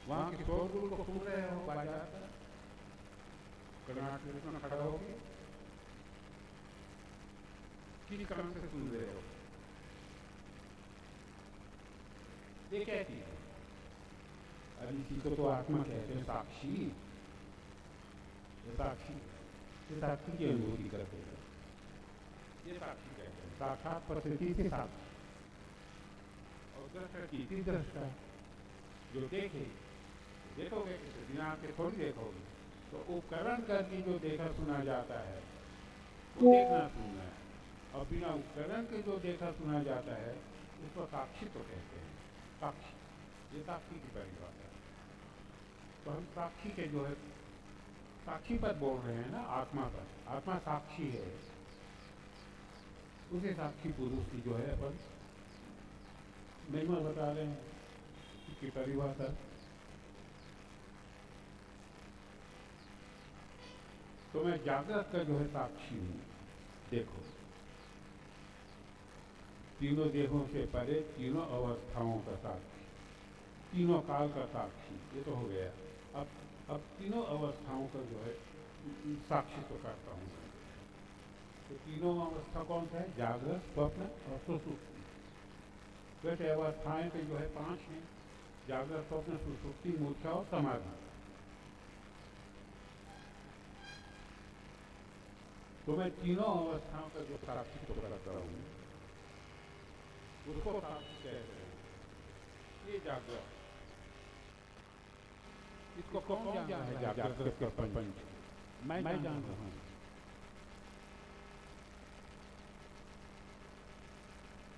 वहां के शोरगुल को सुन रहे हो, बाजार का कर्नाटक में खड़ा होकर किस काम से सुन रहे हो? ये क्या चीज है? अभी इसी को तो आत्मा कहते हैं, साक्षी। ये साक्षी की अनुभूति करते हैं, ये साक्षी कहते हैं। साक्षात परिस्थिति से साक्षी और दृष्टि दृष्टा, जो देखोगे बिना के थोड़ी देखोगे, तो उपकरण करके जो देखा सुना जाता है वो देखना सुनना है, और बिना उपकरण के जो देखा सुना जाता है उसको साक्षी तो कहते हैं। साक्षी, ये साक्षी की परिभाषा है। तो हम साक्षी के जो है साक्षी पर बोल रहे हैं ना, आत्मा पर। आत्मा साक्षी है, उसे साक्षी पुरुष की जो है अपन महिमा बता रहे हैं, उसकी परिभाषा। तो मैं जागृत का जो है साक्षी हूँ। देखो, तीनों देहों से परे तीनों अवस्थाओं का साक्षी, तीनों काल का साक्षी, ये तो हो गया। अब तीनों अवस्थाओं का जो है साक्षी तो करता हूँ। तो तीनों अवस्था कौन सा है? जागृत, स्वप्न और सुषुप्ति। वैसे अवस्थाएं तो जो है 5 हैं, जागृत, स्वप्न, सुषुप्ति, मूर्छा और समाधि। तो मैं तीनों अवस्थाओं का जो साक्षी तो करता हूँ उसको साक्षी कहते हैं। ये जागृत, इसको कौन जानता है? जागृत के पंच मैं जानता हूँ।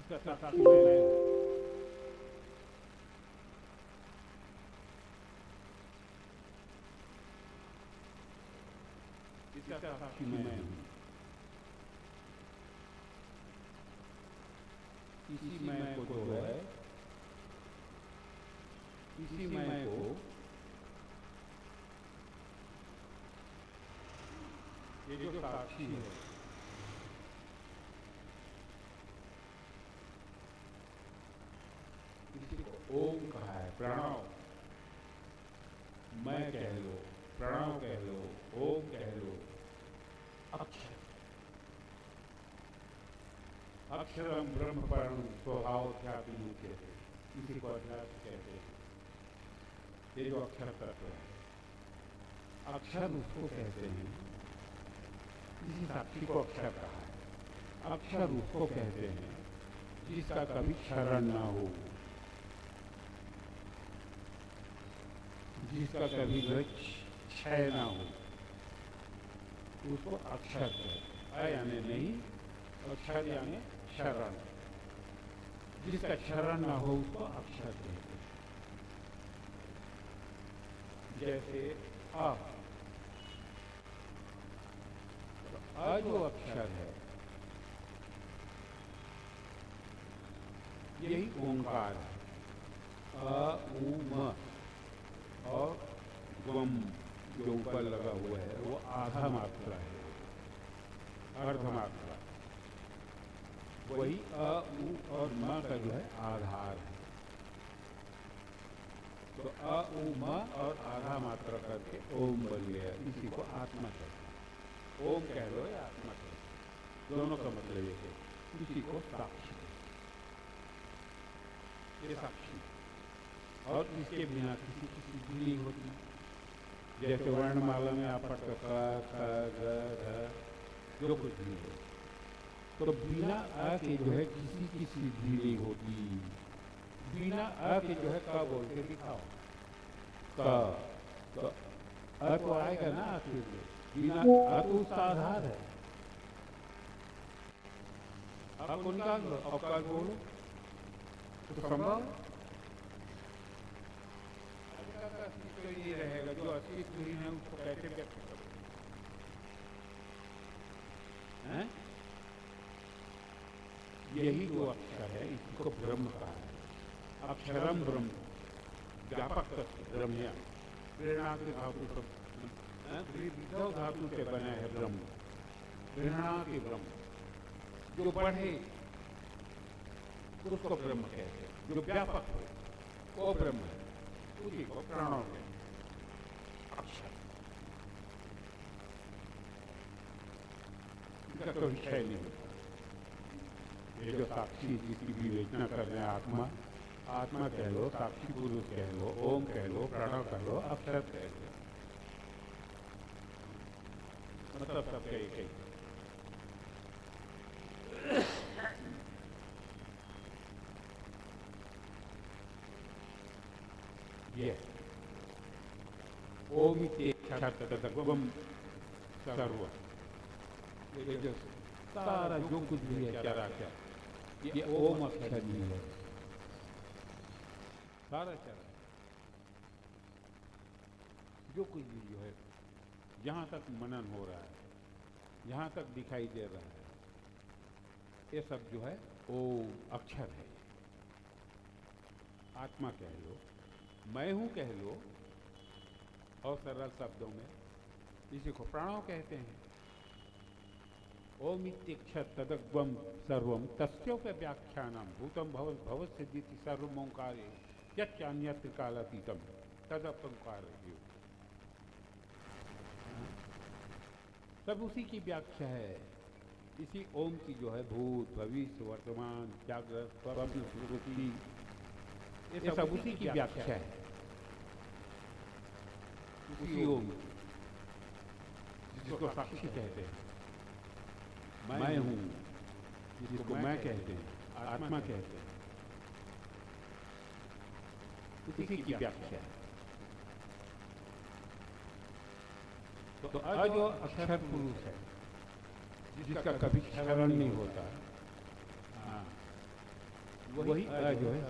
इसका साक्षी मैं हूँ। इसका साक्षी मैं हूँ। इसी मैं को जो है, इसी मैं को ये जो साक्षी है, इसी को ओम कहा है। प्रणव मैं कह लो, प्रणव कह लो, ओम कह लो। अक्षर, अक्षरम ब्रह्म परम स्वभावध्यापी कहते हैं, इसी को अध्यात्म कहते हैं। ये जो अक्षर तत्व है, अक्षर उसको कहते हैं, इसी साक्षी को अक्षर कहा है। अक्षर उसको कहते हैं जिसका कभी क्षरण ना हो, जिसका कभी क्षय ना हो, उसको अक्षर कहते हैं। यानी नहीं, और क्षर यानी शरण, जिसका शरण न हो उसको अक्षर कहते हैं। जैसे अ, तो अ जो अक्षर है यही ओंकार है। अ उ म और गम जो ऊपर लगा हुआ है वो आधा मात्रा है, अर्ध मात्रा। वही अ उ और म का जो है आधार है। तो अ उ म और आधा मात्रा करके ओम बन गया, इसी को आत्मा कहते हैं। ओम कह लो या आत्मा कह लो, दोनों का मतलब ये है। इसी को साक्षी, ये साक्षी, और इसके बिना किसी की सिद्धि नहीं होती। जैसे वर्णमाला में आप पढ़ते क ख ग घ जो कुछ भी हो, तो बिना अ के जो है किसी की सिद्धि नहीं होती। बिना अ के जो है क बोल के दिखाओ क, तो अ तो आएगा ना आखिर में, बिना अ तो उसका आधार है। आप उनका अवकाश बोलो तो संभव अस्तित्व ही रहेगा। जो अस्तित्व ही है उसको कैसे व्यक्त करो? यही जो अक्षर है इसको ब्रह्म कहा है। अक्षरम ब्रह्म, व्यापक ब्रह्म, प्रेरणा के धातु विधव धातु से बना है ब्रह्म। प्रेरणा के ब्रह्म जो बढ़े उसको ब्रह्म कहते हैं, जो व्यापक हो वो ब्रह्म है, उसी को प्राणों कहते हैं। अक्षर इसका कोई विषय नहीं होता। ये जो साक्षी जिसकी विवेचना कर रहे हैं, आत्मा, आत्मा कह लो, साक्षी पुरुष कह लो, ओम कह लो, प्रणव कह लो, अक्षर कह लो, मतलब सबका एक ही। ये ओम तत्वम सर्व, ये जो सारा जो कुछ भी है चराचर ये ओम अक्षर ही है। सारा चराचर जो कुछ भी जो है, जहाँ तक मनन हो रहा है, जहाँ तक दिखाई दे रहा है, ये सब जो है ओम अक्षर है। आत्मा कह लो, मैं हूँ कह लो, और सरल शब्दों में इसी को प्राणव कहते हैं। ओम इत्यक्षर तदग्वम सर्वम तस्योपि व्याख्यानम भूतम भवत् सिद्धिति सर्वम ओंकारे यच्चान्यत्र कालातीतम तदपंकार। सब उसी की व्याख्या है। इसी ओम की जो है भूत भविष्य वर्तमान जागृत स्वप्न सुषुप्ति, ये सब उसी की व्याख्या है। उसी ओम जिसको साक्षी कहते हैं, मैं हूँ जिसको मैं कहते हैं, आत्मा कहते हैं, उसी की व्याख्या है। तो अ जो अक्षर पुरुष है जिसका कभी क्षरण नहीं होता, हाँ, वही अ जो है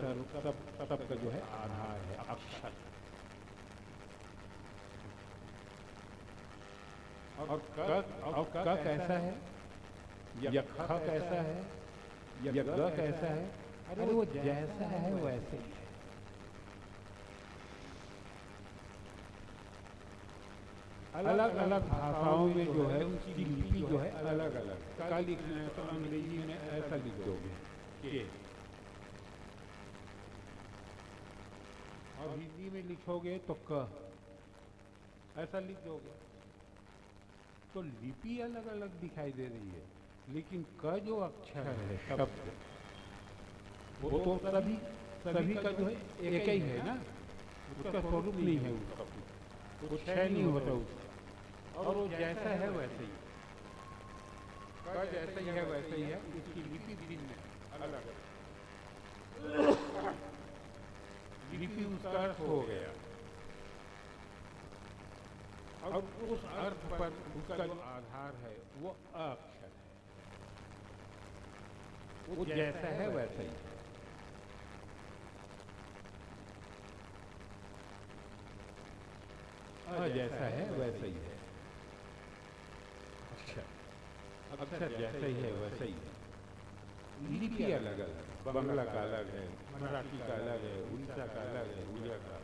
सब का जो है आधार है, अक्षर। और क कैसा है, या ख कैसा है, या ग कैसा है? अरे वो जैसा है वैसे ही है। अलग अलग भाषाओं में जो है उनकी लिपि जो है अलग अलग। का लिखना है तो अंग्रेजी में ऐसा लिख दोगे के, और हिंदी में लिखोगे तो क ऐसा लिख दोगे। तो लिपि अलग अलग दिखाई दे रही है, लेकिन क जो अक्षर है शब्द, वो तो सभी का जो है एक ही है ना, उसका स्वरूप नहीं है, उसका वो क्षय नहीं होता उसका, और वो जैसा है वैसे ही, का जैसा ही है वैसे ही है। उसकी लिपि भिन्न है, अलग लिपि उसका अर्थ हो गया, और उस अर्थ पर उसका जो आधार है वो अक्षर है। वो जैसा है वैसा ही है। जैसा है वैसा ही है। अक्षर जैसा ही है वैसा ही है। लिपि अलग अलग, बंगला का अलग है, मराठी का अलग है, उड़ीसा का अलग है, उड़िया का,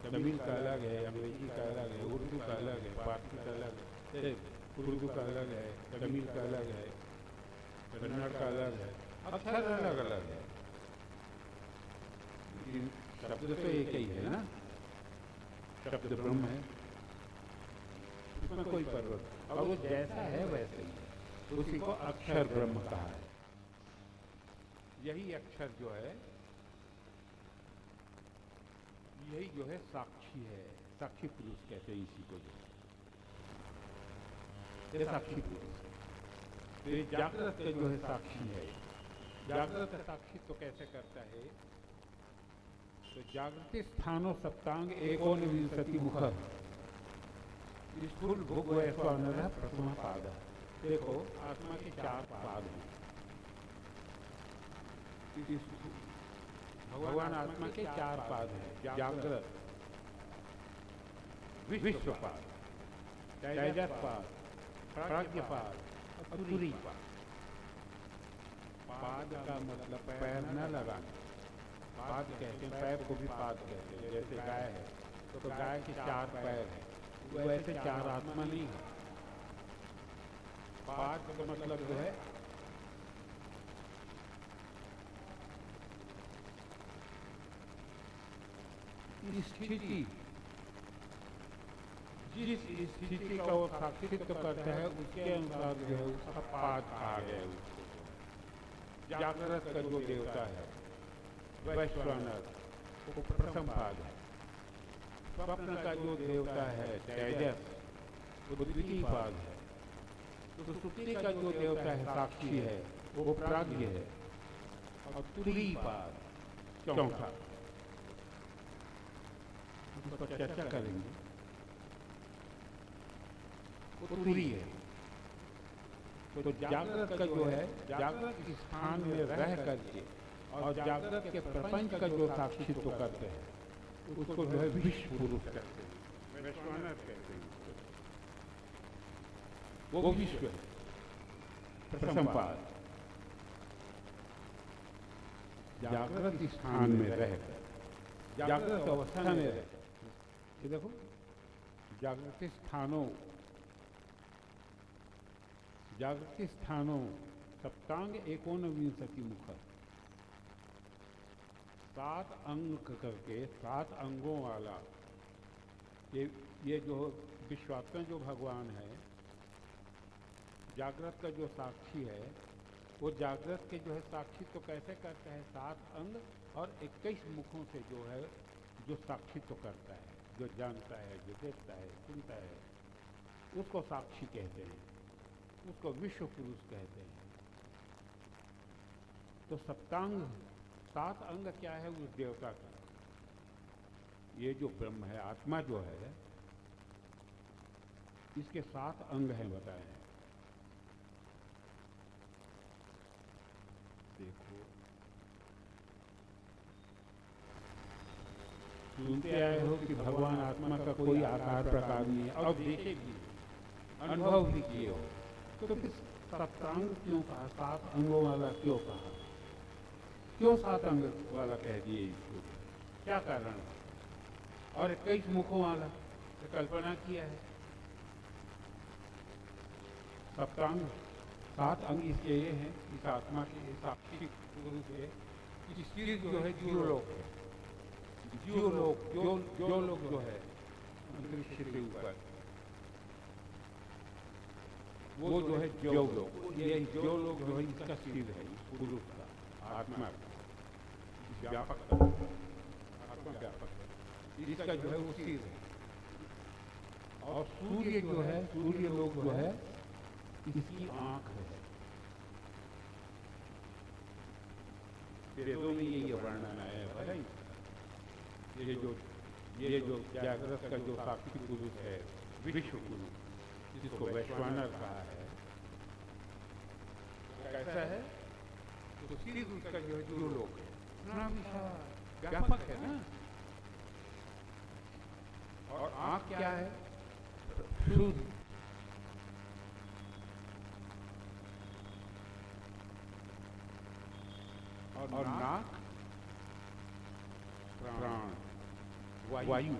तमिल का अलग है, अंग्रेजी का अलग है, उर्दू का अलग है, फारसी का अलग है, उर्दू का अलग है, तमिल का अलग है, कन्नड़ का अलग है। अक्षर अलग अलग है, लेकिन शब्द तो एक ही है ना। शब्द ब्रह्म है, उसमें कोई परिवर्तन। और वो जैसा है वैसे ही है, उसी को अक्षर ब्रह्म कहा है। यही अक्षर जो है, यही जो है साक्षी है। साक्षी पुरुष कहते हैं इसी को, जो ये साक्षी पुरुष। तो ये जागृत का जो है साक्षी है। जागृत साक्षी तो कैसे करता है? तो जागृति स्थानो सप्तांग एकोनविंशति मुख स्थूल भोग वैश्वानरः प्रथम पाद। देखो, आत्मा के 4 पाद हैं। भगवान आत्मा के 4 पाद हैं। जागृत, विश्वपाद, तेजसपाद, प्राज्ञपाद, तुरीपाद। पाद का मतलब पैर न लगाना। पाद कहते हैं, पैर को भी पाद कहते हैं। जैसे गाय है तो गाय के 4 पैर हैं, वैसे 4 आत्मा नहीं है। पाद का मतलब जो है स्थिति, जिस स्थिति का वो साक्षित्व करता है उसके अनुसार जो है उसका पाद कहा गया है। उसको जागृत का जो देवता है वैश्वानर, वो प्रथम पाद है। स्वप्न का जो देवता है तेजस, वो द्वितीय पाद है। तो सुप्ति का जो देवता है साक्षी है, वो प्राज्ञ है। और तुरीय पाद चौथा, उस पर चर्चा करेंगे। वो तुरी है। तो जागृत का जो है, जागृत स्थान में रह करके और जागृत के प्रपंच का जो साक्षित्व करते हैं उसको जो है विश्व पुरुष कहते हैं, वैश्वानर कहते हैं। वो विश्व है, प्रथम पाद। जागृत स्थान में रहकर, जागृत अवस्था में रह, ये देखो, जागृति स्थानों, जागृति स्थानों सप्तांग एकोनविंशति मुख। 7 अंग करके, 7 अंगों वाला ये जो विश्वात्मा जो भगवान है, जागृत का जो साक्षी है, वो जागृत के जो है साक्षी तो कैसे करता है? 7 अंग और 21 मुखों से जो है, जो साक्षित्व करता है, जो जानता है, जो देखता है, सुनता है, उसको साक्षी कहते हैं, उसको विश्व पुरुष कहते हैं। तो सप्तांग, 7 अंग क्या है उस देवता का? ये जो ब्रह्म है, आत्मा जो है, इसके 7 अंग हैं बताए हैं। देखो, सुनते आए हो कि भगवान आत्मा का कोई आकार प्रकार नहीं है, और देखे भी, अनुभव भी किए हो, तो फिर सप्तांग क्यों कहा? 7 अंगों वाला क्यों कहा? क्यों 7 अंग वाला कह दिए इसको? क्या कारण है? और 21 मुखों वाला तो कल्पना किया है। सप्तांग 7 अंग इसके ये हैं, इस आत्मा के साक्षी पुरुष है। इसकी जो है जीवलोक है, जीवलोक, जो लोग जो है अंतरिक्ष के ऊपर, वो जो है ज्योलोक। ये ज्योलोक जो है इसका सिर है, इस पुरुष का, आत्मा का, व्यापक आत्मा व्यापक, इसका जो है वो सिर है। और सूर्य जो है, सूर्य लोक जो है, इसकी आंख है। वेदों में ये वर्णन है भाई। ये जो जागृत का जो साक्षी पुरुष है, विश्व पुरुष, जिसको वैश्वानर कहा है, कैसा है? तो सिर्फ उसका जो लोग है इतना विशाल व्यापक है ना। और आँख क्या है? शुद्ध। और नाक प्राण, वायु,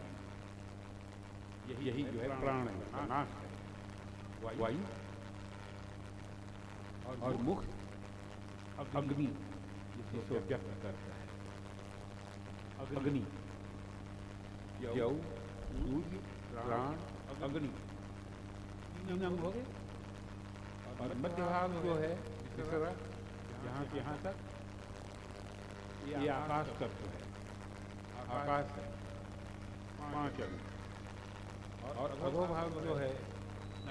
यही जो है प्राण है, नाक है वायु। और मुख अग्नि, जिसे व्यक्त करता है, अग्नि, यौ, सूर्य, प्राण, अग्नि, तीन अंग हो गए। और मध्य भाग जो है तीसरा, यहाँ से यहाँ तक, ये आकाश तत्व है, आकाश है, 5 अंग। और अधोभाग जो है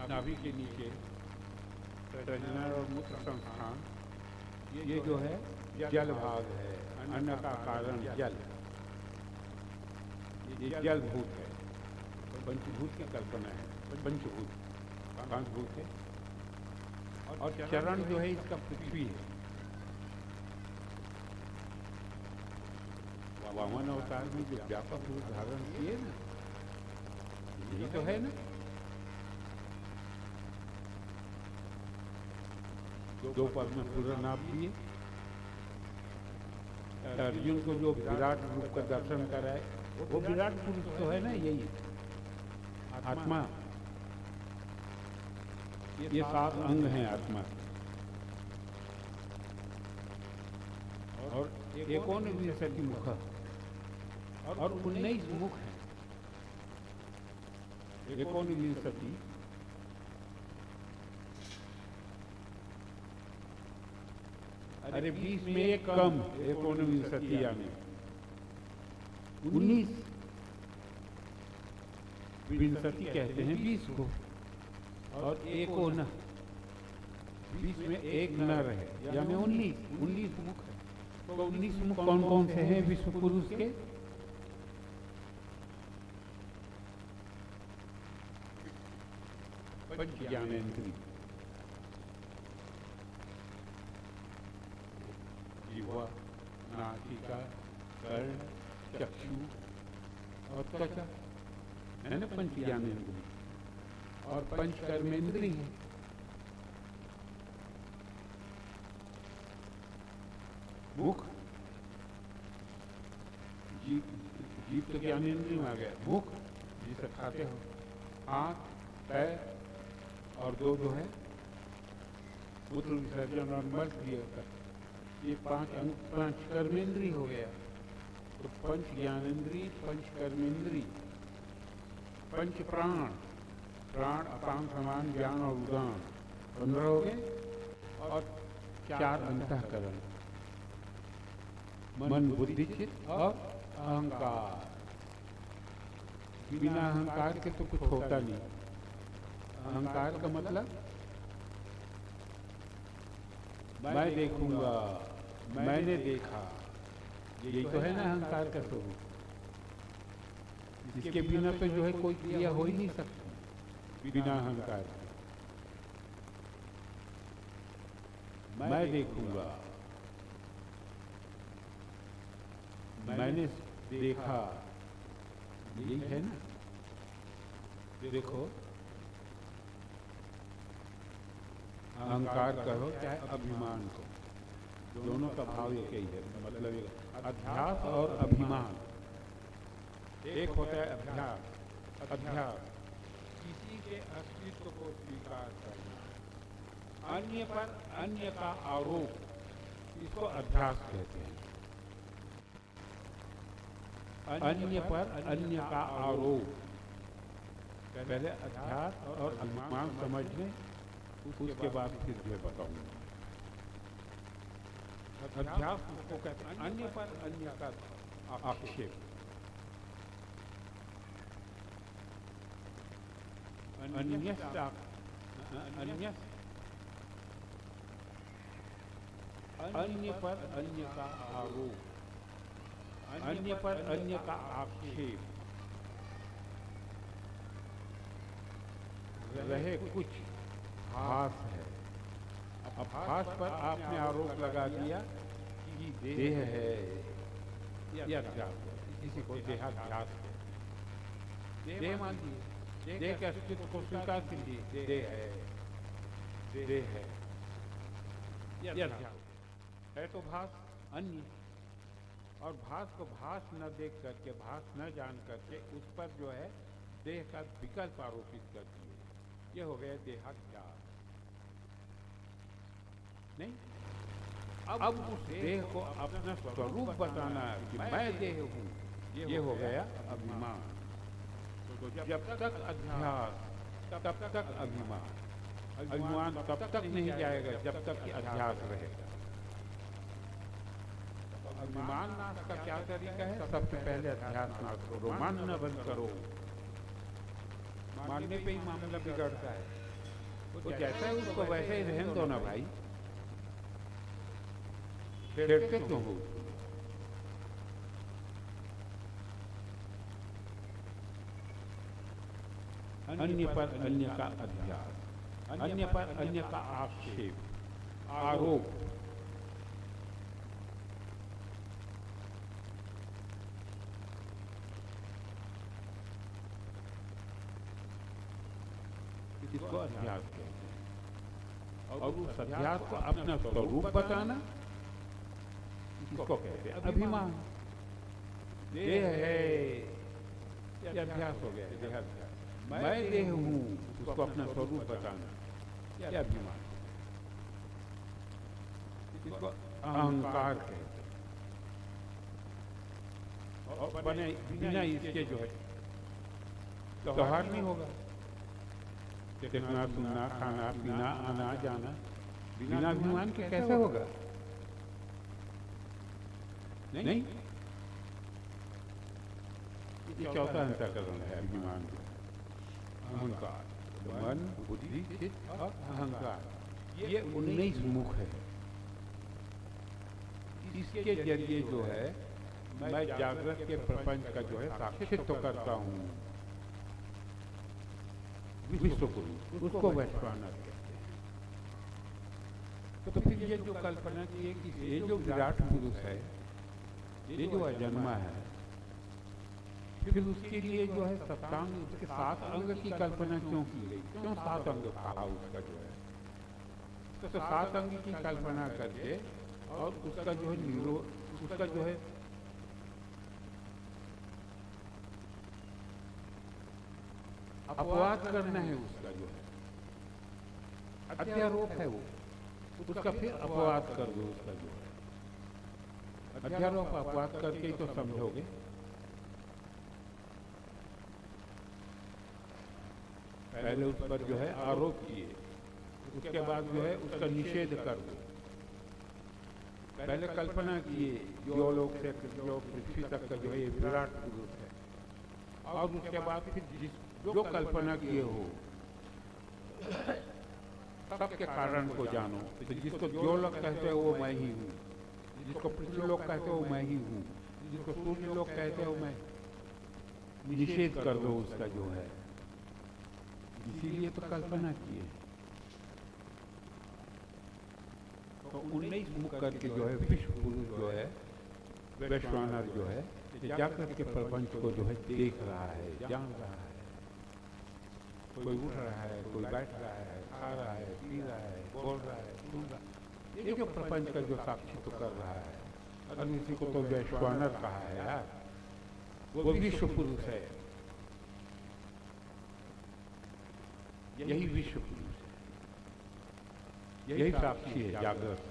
नाभि के नीचे प्रजनन और मूत्र संस्थान, ये जो है जल भाग है, अन्न का कारण जल, ये जल भूत है। पंचभूत की कल्पना है, पंचभूत 5 भूत है। और चरण जो है इसका पृथ्वी है। वामन अवतार में जो व्यापक रूप धारण किए ना, यही तो है ना। 2 पद में पूरा नाप दिए। अर्जुन को जो विराट रूप का दर्शन कराए, वो विराट पुरुष तो है ना, यही आत्मा। ये 7 अंग हैं आत्मा। और 19 मुख और 19 मुख हैं। 19 अरे 20 में एक कम, 19 यानी 19 विंशति कहते हैं 20 को। और एक न, 20 में एक नर है, यानी 19 मुख है। तो 19 मुख कौन कौन से हैं विश्व पुरुष के? पंच ज्ञानेंद्रिय, जिह्वा, नासिका, कर्ण, चक्षु और त्वचा है ना, पंच ज्ञानेंद्रिय। और पंच कर्मेंद्रिय है। मुख, जीव तो ज्ञानेंद्रिय में आ गया। मुख जिसे खाते हो, आँख, पैर और 2 जो है मूत्र विसर्जन और मल क्रिया का, ये 5 कर्मेंद्रिय हो गया। तो पंच ज्ञानेंद्रिय, पंच कर्मेंद्रिय, पंच प्राण, प्राण अपान समान ज्ञान और उदान 15 हो गए। और 4 अंतःकरण, मन, बुद्धि, चित्त और अहंकार। बिना अहंकार के तो कुछ होता नहीं। अहंकार का मतलब मैं देखूंगा, मैंने देखा, यही तो है ना अहंकार का स्वरूप। इसके बिना तो जो है कोई क्रिया हो ही नहीं सकती बिना अहंकार के। मैं देखूंगा, मैंने देखा, यही है ना। देखो, अहंकार कहो चाहे अभिमान को, दोनों का भाव एक ही है। मतलब अध्यास और अभिमान। एक होता है अध्यास, अध्यास किसी के अस्तित्व को स्वीकार करना, अन्य पर अन्य का आरोप, इसको अध्यास कहते हैं। अन्य पर अन्य का आरोप, पहले अध्यास और अभिमान समझ लें, उसके बाद फिर मैं बताऊंगा। अध्यास उसको कहते हैं अन्य पर अन्य का आक्षेप। अन्य पर अन्य का आरोप, अन्य पर अन्य का आक्षेप। रहे कुछ भास है, अब भास पर आपने आरोप लगा दिया कि देह है या अध्यास है, किसी को देहाध्यास है। देह मान लीजिए, देह के अस्तित्व को स्वीकार कीजिए, देह है या अध्यास है तो भास अन्य, और भास को भास न देख करके, भास न जान करके उस पर जो है देह का विकल्प आरोपित कर दिए, ये हो गया देहाध्यास। नहीं, अब उस देह को अपना स्वरूप बताना है कि मैं देह हूँ, ये हो गया अभिमान। तो जब तक अध्यास तब तक अभिमान, अभिमान तब तक नहीं जाएगा जब तक कि अध्यास रहेगा। अभिमान नाश का क्या तरीका है? सबसे पहले अध्यास नाश करो, मानना बंद करो। मानने पे ही मामला बिगड़ता है। तो जैसा है उसको वैसे ही रहने दो ना भाई, छेड़ते क्यों हो? अन्य पर अन्य का अध्यास, अन्य पर अन्य का आक्षेप, आरोप, इसको अध्यास कहते हैं। और उस अध्यास को अपना स्वरूप बताना, इसको कहते हैं अभिमान। देह है ये अध्यास हो गया, देहाध्यास। मैं देह हूँ, उसको अपना स्वरूप बताना, ये अभिमान। इसको अहंकार कहते हैं। और बिना इसके जो है त्योहार नहीं होगा। देखना, सुनना, खाना, पीना, आना, जाना बिना अभिमान के कैसे होगा? नहीं, ये चौथा अंतःकरण है अभिमान। अहंकार, मन, बुद्धि, चित्त और अहंकार, ये 19 मुख है। इसके जरिए जो है मैं जागृत के प्रपंच का जो है साक्षित्व करता हूँ। विश्व पुरुष, उसको वैश्वानर कहते हैं। तो फिर ये जो कल्पना की है कि ये जो विराट पुरुष है, ये जो अजन्मा है, फिर उसके लिए जो है सप्तांग, उसके 7 अंग की कल्पना क्यों की गई? क्यों 7 अंग कहा उसका जो है? तो 7 अंग की कल्पना करके और उसका जो है उसका जो है अपवाद करना है, उसका जो है अध्यारोप है वो, उसका फिर अपवाद कर दो। उसका जो है अध्यारोप अपवाद करके ही तो समझोगे। पहले उस पर जो है आरोप किए, उसके बाद जो है उसका निषेध कर दो। पहले कल्पना किए जो लोग से जो पृथ्वी तक का जो है ये विराट पुरुष है, और उसके बाद फिर जो कल्पना किए हो सबके कारण को जानो। तो जिसको जो लोग कहते हो वो मैं ही हूँ, जिसको पृथ्वी लोग कहते हो मैं ही हूँ, जिसको सूर्य लोग कहते हो मैं, निषेध कर दो उसका जो है। इसीलिए तो कल्पना की है। तो 19 मुख करके जो है विश्व पुरुष जो है वैश्वानर जो है जाकर के प्रपंच को जो है देख रहा है, जान रहा है। कोई उठ रहा है, कोई बैठ रहा है, खा रहा है, पी रहा है, बोल रहा है, सुन रहा है। ये जो प्रपंच का जो साक्षित्व कर रहा है, और इसी को तो वैश्वानर कहा है यार, वो विश्व पुरुष है। यही विश्व पुरुष है, यही साक्षी है जागृत।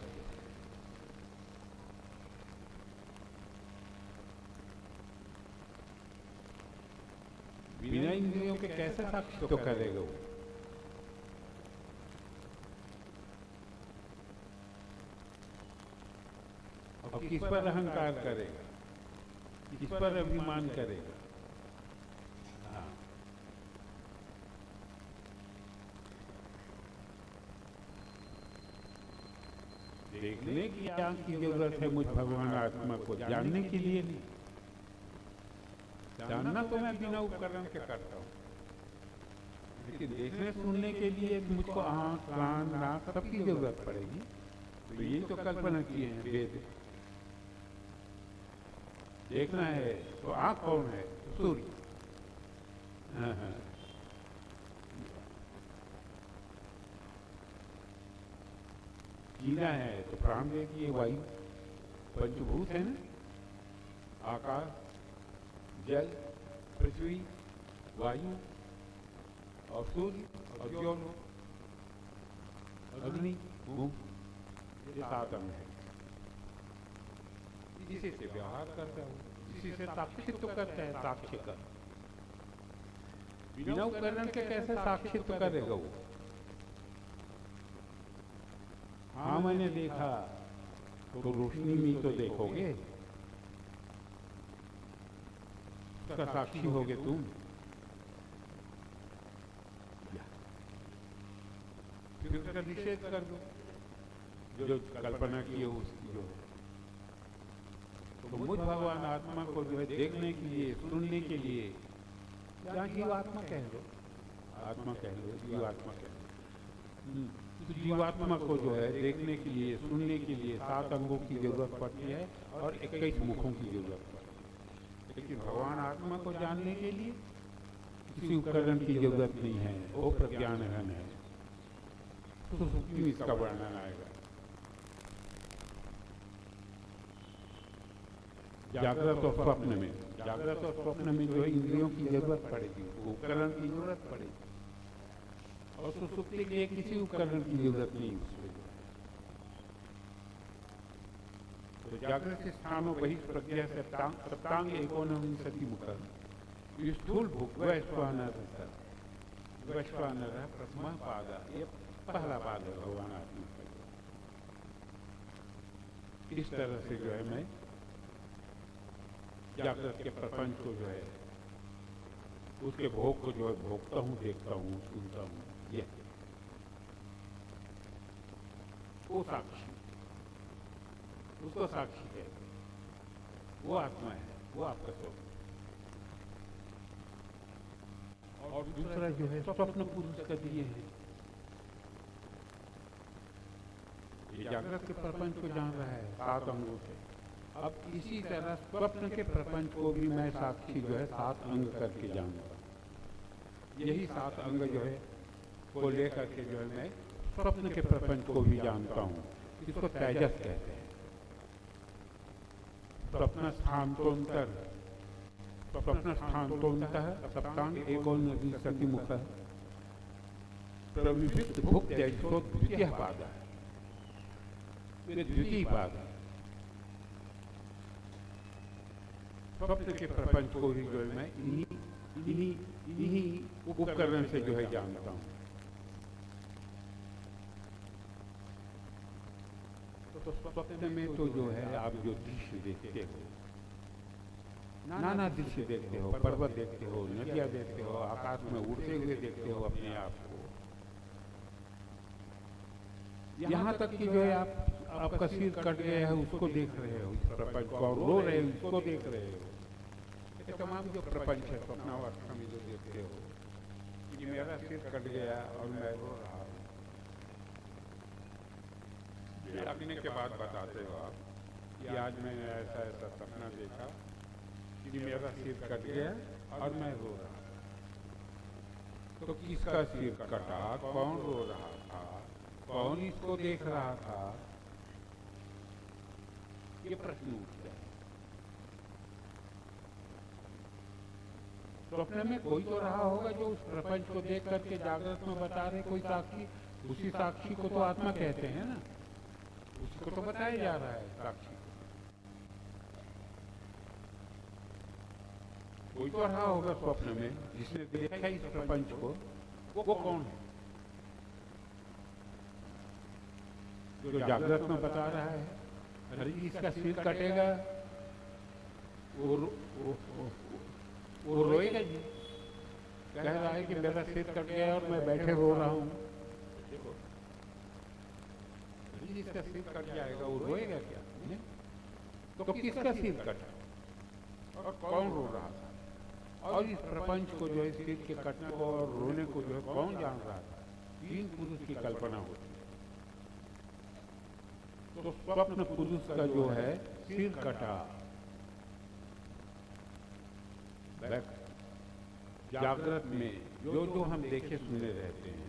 बिना इंद्रियों के कैसे साक्षी तो करेगा वो? और किस पर अहंकार करेगा, किस पर अभिमान करेगा? हाँ। देखने की आंख की जरूरत है मुझ भगवान आत्मा को, जानने के लिए नहीं। जानना तो मैं बिना उपकरण के करता हूँ, लेकिन देखने सुनने के लिए मुझको आँख, कान, नाक सबकी जरूरत पड़ेगी। तो ये तो कल्पना की है वेद। देखना है तो आँख कौन है? तो सूर्य। हाँ, हाँ। जीना है तो प्राण देगी वायु, पंचभूत है ना, आकाश, जल, पृथ्वी, वायु और सूर्य और ज्योन, अग्नि, भूमि, ये 7 अंग है। इसी से व्यवहार करता है, इसी से साक्षित्व करता है। साक्ष्य का बिना उपकरण के कैसे साक्षित्व करेगा वो? हाँ मैंने देखा, तो रोशनी में तो देखोगे, उसका साक्षी होगे तुम। फिर उसका निषेध कर दो, जो कल्पना की हो उसकी जो है। तो मुझ भगवान आत्मा को जो है देखने के लिए, सुनने के लिए, या जीवात्मा कह लो, आत्मा कह लो, जीवात्मा कह लो, तो जीवात्मा को जो है देखने के लिए, सुनने के लिए 7 अंगों की जरूरत पड़ती है और 21 मुखों की जरूरत पड़ती है। लेकिन भगवान आत्मा को जानने के लिए किसी उपकरण की जरूरत नहीं है, वो प्रज्ञान घन है। तो सुक्ति में इसका वर्णन आएगा। जागृत और स्वप्न में, जागृत और स्वप्न में जो है इंद्रियों की जरूरत पड़ेगी, उपकरण की जरूरत पड़ेगी। और सुसुप्ति के लिए किसी उपकरण की जरूरत नहीं उसमें। तो जागृत स्थानों बहिष्प्रज्ञा सप्तांग एकोनविंशति मुख स्थूल भूख वैश्वानर, वैश्वानर प्रथमा पाद, ये पहला पाद है भगवान आत्मा का। इस तरह से जो है मैं जागृत के प्रपंच को जो है, उसके भोग को जो है भोगता हूँ, देखता हूँ, सुनता हूँ। ये वो साक्षी, उसको साक्षी है, वो आत्मा है, वो आपका स्वरूप। और दूसरा जो है स्वप्न पुरुष का दिए है, ये जागृत के प्रपंच को जान रहा है 7 अंगों से। अब इसी तरह स्वप्न के प्रपंच को भी मैं साक्षी जो है 7 अंग करके जानूंगा। यही 7 अंग जो है को लेकर के जो है मैं स्वप्न के प्रपंच को भी जानता हूँ। इसको तेजस कहते हैं। स्वप्न स्थान्तोन्तर, स्वप्न स्थान्तोन्तः सप्तांग एकोनविंशति मुख प्रविविक्त भुक् तेजसो द्वितीय पाद है, ये द्वितीय पाद है। स्वप्न के प्रपंच को ही जो है मैं इन्हीं उपकरण से जो है जानता हूँ। तो स्वप्न में तो जो है आप जो दृश्य देखते हो, नाना दृश्य देखते हो, पर्वत देखते हो, नदियाँ देखते हो, आकाश में उड़ते हुए देखते हो अपने आप को। यहाँ तक कि जो है आपका सिर कट गया है उसको देख रहे हो, इस प्रपंच को, और रो रहे हो इसको देख रहे हो। ये तमाम जो प्रपंच है स्वप्नावस्था में जो देखते हो कि मेरा सिर कट गया और मैं रो रहा हूँ, जागने के बाद बताते हो आप कि आज मैंने ऐसा ऐसा सपना देखा कि मेरा सिर कट गया और मैं रो रहा था। तो किसका सिर कटा, कौन रो रहा था, कौन इसको देख रहा था, ये प्रश्न उठता है। स्वप्न में कोई तो रहा होगा जो उस प्रपंच को देख करके जागृत में बता रहे, कोई साक्षी। उसी साक्षी को तो आत्मा कहते हैं ना, उसी को तो बताया जा रहा है साक्षी। कोई तो रहा होगा स्वप्न में जिसने देखा इस प्रपंच को, वो कौन है जो जागृत में बता रहा है? अरे इसका सिर कटेगा, वो रोएगा जी, कह रहा है कि मेरा सिर कट गया और मैं बैठे रो रहा हूँ। देखो इसका सिर कट जाएगा, वो रोएगा क्या? नहीं? तो किसका सिर कटा और कौन रो रहा था? और इस प्रपंच को जो है सिर के कटने को और रोने को जो है कौन जान रहा था? 3 पुरुष की कल्पना होती है। तो स्वप्न पुरुष का जो है सिर कटा, जागृत में जो जो हम देखे सुने रहते हैं,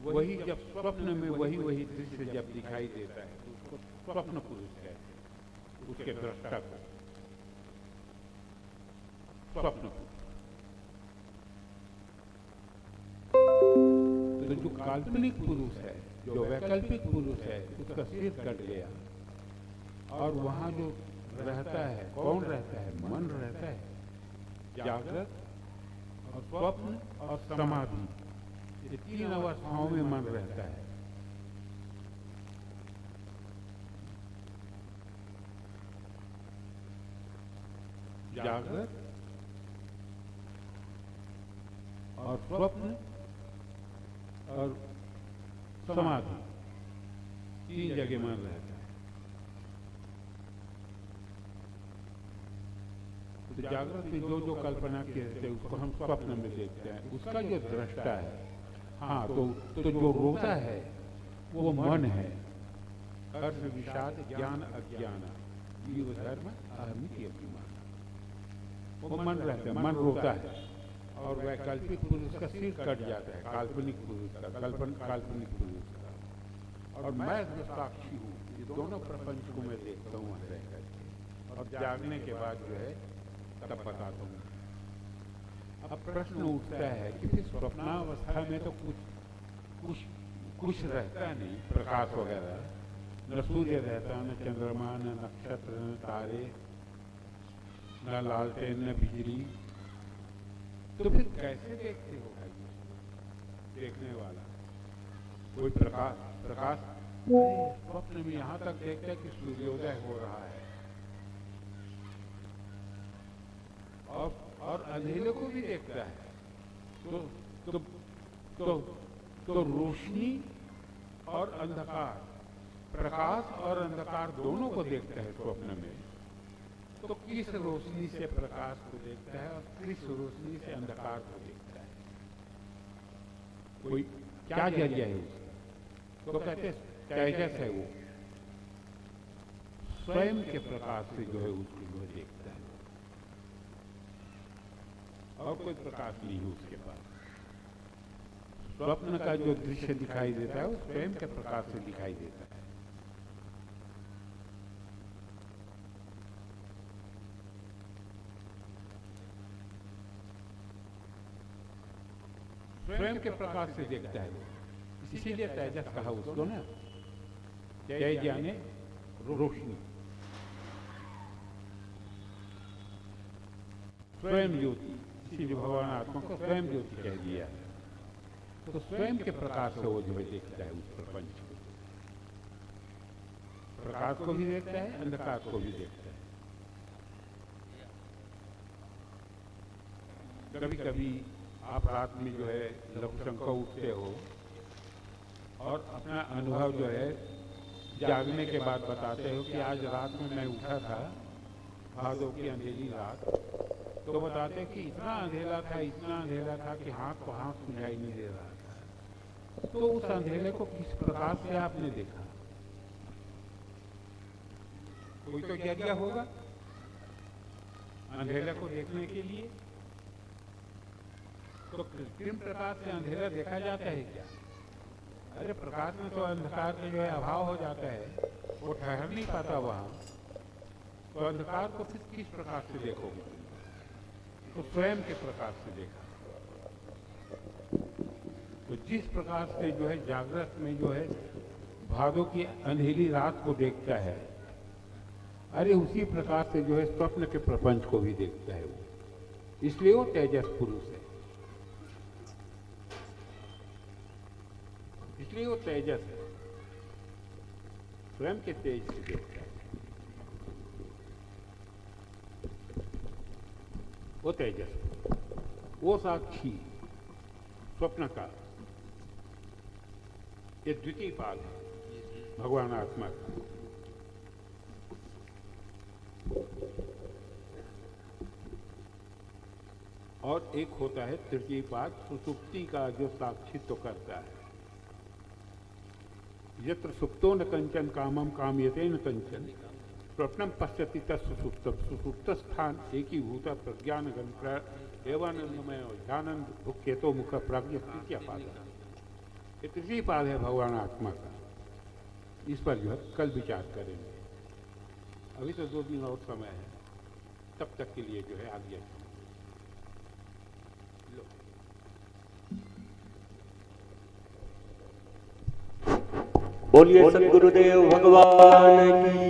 वही जब स्वप्न में वही वही दृश्य जब दिखाई देता है तो उसको स्वप्न पुरुष कहते हैं, उसके दृष्टा को स्वप्न पुरुष। तो जो काल्पनिक पुरुष है, जो वैकल्पिक पुरुष है, उसका सिर कट गया और वहां जो रहता है, कौन रहता है? मन रहता है। जागृत और स्वप्न और समाधि, ये तीन अवस्थाओं में मन रहता है। जागृत और स्वप्न और समाधि, तीन जगह मन रहता है। तो जागृत में जो जो कल्पना किए रहते हैं उसको हम स्वप्न में देखते हैं, उसका जो दृष्टा है। हाँ, तो जो रोता है वो मन है। हर्ष विषाद ज्ञान अज्ञान जीव धर्म अहमिति अभिमान, वो मन रहता है, मन रोता है। और वैकल्पिक पुरुष का सिर कट जाता है, काल्पनिक पुरुष का, काल्पनिक पुरुष का। और मैं जो साक्षी हूँ, ये दोनों प्रपंच को मैं देखता हूँ रह करके, और जागने के बाद जो है तब बताता हूँ। अब प्रश्न उठता है कि फिर स्वप्नावस्था में तो कुछ रहता नहीं, प्रकाश वगैरह, न सूर्य रहता, न चंद्रमा, न नक्षत्र, न तारे, न लालटेन, न बिजली। तो फिर कैसे देखते हो भाई? देखने वाला कोई प्रकाश स्वप्न में यहाँ तक देखता है कि सूर्योदय हो रहा है, और अंधेरे को भी देखता है। तो रोशनी और अंधकार, प्रकाश और अंधकार दोनों को देखता है स्वप्न में। तो किस रोशनी से प्रकाश को देखता है और किस रोशनी से अंधकार को देखता है? कोई क्या जरिया है उसका? तो कहते हैं तेजस है वो, स्वयं के प्रकाश से जो है उसको जो देखता है, और कोई प्रकाश नहीं है उसके पास। स्वप्न का जो दृश्य दिखाई देता है वो स्वयं के प्रकाश से दिखाई देता है। स्वयं के प्रकाश से देखता है वो, इसीलिए तेजस कहा उसको ना, तेज यानी रोशनी, स्वयं ज्योति। इसीलिए भगवान आत्मा को स्वयं ज्योति कह दिया है। तो स्वयं के प्रकाश से वो जो है देखता है उस प्रपंच को, प्रकाश को भी देखता है, अंधकार को भी देखता है। कभी कभी आप रात में जो है लघुशंका उठते हो और अपना अनुभव जो है जागने के बाद बताते हो कि आज रात में मैं उठा था, भादों की अंधेरी रात, तो बताते कि इतना अंधेरा था कि हाथ को हाथ सुनाई नहीं दे रहा था। तो उस अंधेरे को किस प्रकार से आपने देखा? कोई तो जरिया होगा अंधेरे को देखने के लिए। तो कृत्रिम प्रकाश से अंधेरा देखा जाता है क्या? अरे प्रकाश में तो अंधकार का जो है अभाव हो जाता है, वो ठहर नहीं पाता वहां। तो अंधकार को फिर किस प्रकार से देखोगे? तो स्वयं के प्रकाश से देखा। तो जिस प्रकार से जो है जागृत में जो है भादों की अंधेरी रात को देखता है, अरे उसी प्रकार से जो है स्वप्न के प्रपंच को भी देखता है वो, इसलिए वो तेजस पुरुष है, इसलिए वो तेजस है, स्वयं के तेज से देखता है, वो तेजस, वो साक्षी स्वप्न का। ये द्वितीय पाद है भगवान आत्मा का। और एक होता है तृतीय पाद सुसुप्ति का, जो साक्षित्व करता है। यत्र सुप्तो न कंचन कामम कामयते न कंचन स्वप्नम पश्यति तत्सुसुप्तम, सुसुप्त स्थान एकीभूत प्रज्ञान गण एवानंदमय ध्यानंद भुक्यतो मुख प्राज्ञ तृतीय पाद। ये तृतीय पाद है भगवान आत्मा का। इस पर जो है कल विचार करेंगे। अभी तो 2 दिन और समय है, तब तक के लिए जो है आगे लो। बोलिए सद्गुरुदेव भगवान की।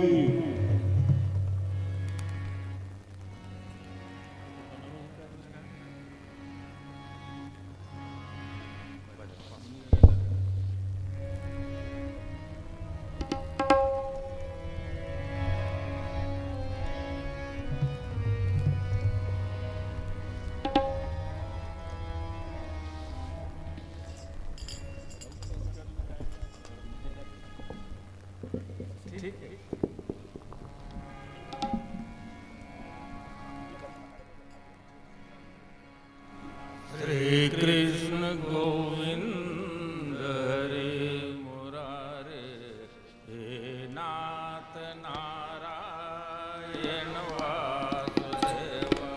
श्री कृष्ण गोविंद हरे मुरारे, हे नाथ नारायण वासुदेवा।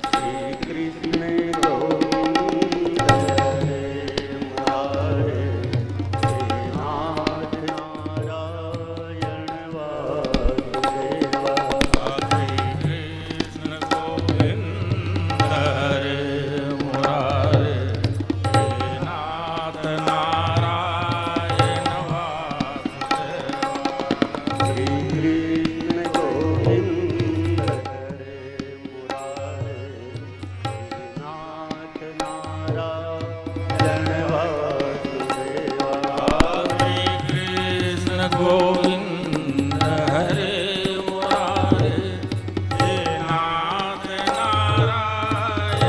श्री कृष्ण गोविंद हरे मुरारे, हे नाथ नारायण वासुदेवा। श्री कृष्ण गोविंद हरे मुरारे, हे नाथ नारायण वासुदेवा। श्री कृष्ण गोविंद हरे मुरारे, हे नाथ नारायण वासुदेवा। श्री कृष्ण गोविंद हरे मुरारे, हे नाथ नारायण वासुदेवा।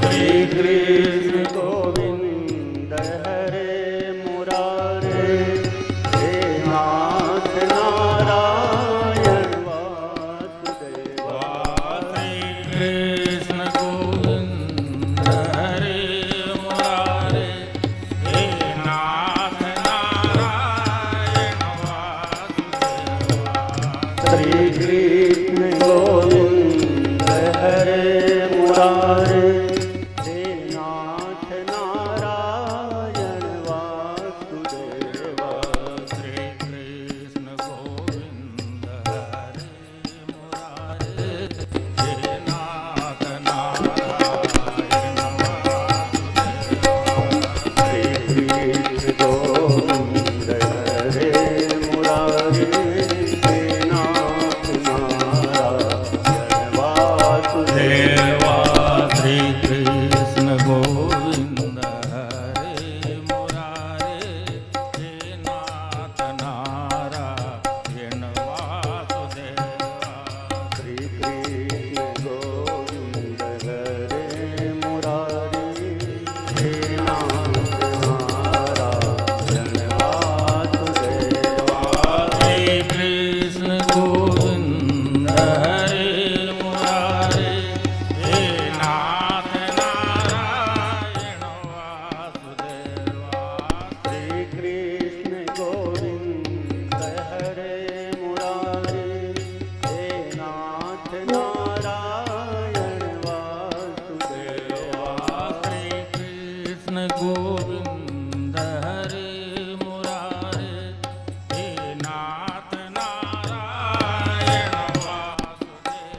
श्री कृष्ण गोविंद हरे मुरारे, हे नाथ नारायण वासुदेवा। श्री कृष्ण गोविंद हरे मुरारे, हे नाथ नारायण वासुदेवा। श्री कृष्ण गोविंद हरे मुरारे, हे नाथ नारायण वासुदेवा। श्री कृष्ण गोविंद हरे मुरारे, हे नाथ नारायण वासुदेवा। श्री कृष्ण गोविंद हरे मुरारे, हे नाथ नारायण वासुदेवा। श्री कृष्ण गोविंद हरे मुरारे, हे नाथ नारायण वासुदेवा। श्री कृष्ण गोविंद हरे मुरारे, हे नाथ नारायण वासुदेवा। श्री कृष्ण गोविंद हरे मुरारे, हे नाथ नारायण वासुदेवा। श्री कृष्ण गोविंद हरे मुरारे, हे नाथ नारायण वासुदेवा। श्री कृष्ण गोविंद हरे मुरारे, हे नाथ नारायण वासुदेवा।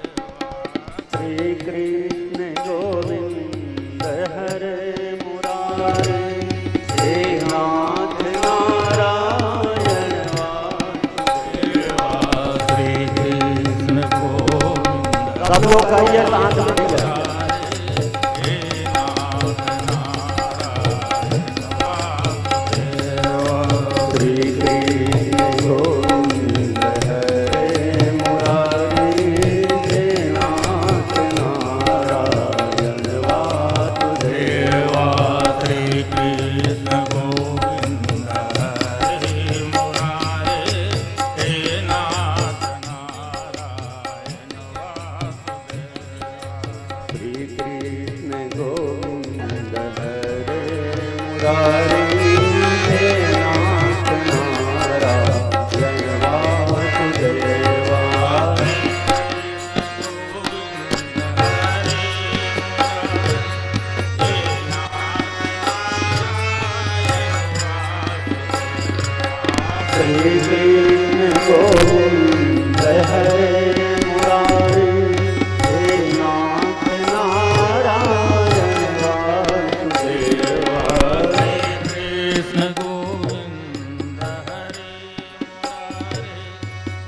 श्री कृष्ण गोविंद हरे मुरारे, हे नाथ नारायण वासुदेवा। श्री कृष्ण गोविंद सब लोग कहिए साथ में मिलकर। हे नाथ नारायण वासुदेवा। श्री कृष्ण गोविंद हरे मुरारे, हे नाथ नारायण वासुदेवा। श्री कृष्ण गोविंद हरे मुरारे, हे नाथ नारायण वासुदेवा। श्री कृष्ण गोविंद हरे मुरारे, हे नाथ नारायण श्री कृष्ण गोविंद हरे मुरारी हे नाथ नारायण वासुदेवा कृष्ण गोविंद हरे मुरारे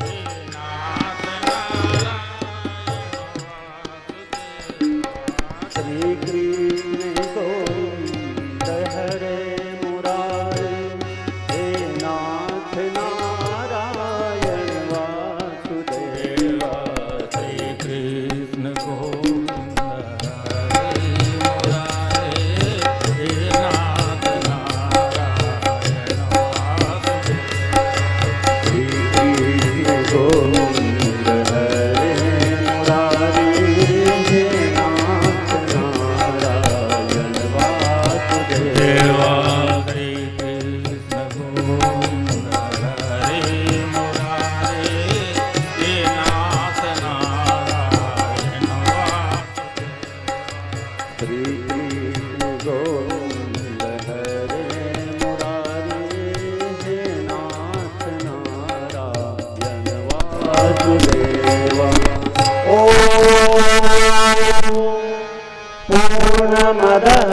हे नाथ नारायण श्री कृष्ण गोविंद हरे मुरारी हे नाथ नारायण वासुदेवा श्री कृष्ण गोविंद हरे मुरारे हे नाथ नारायण वासुदेवा श्री कृष्ण गोविंद हरे मुरारी हे नाथ नारायण वासुदेवा श्री कृष्ण गोविंद हरे मुरारे हे नाथ नारायण वासुदेवा श्री कृष्ण गोविंद हरे मुरारी हे नाथ नारायण वासुदेवा पूर्णमदः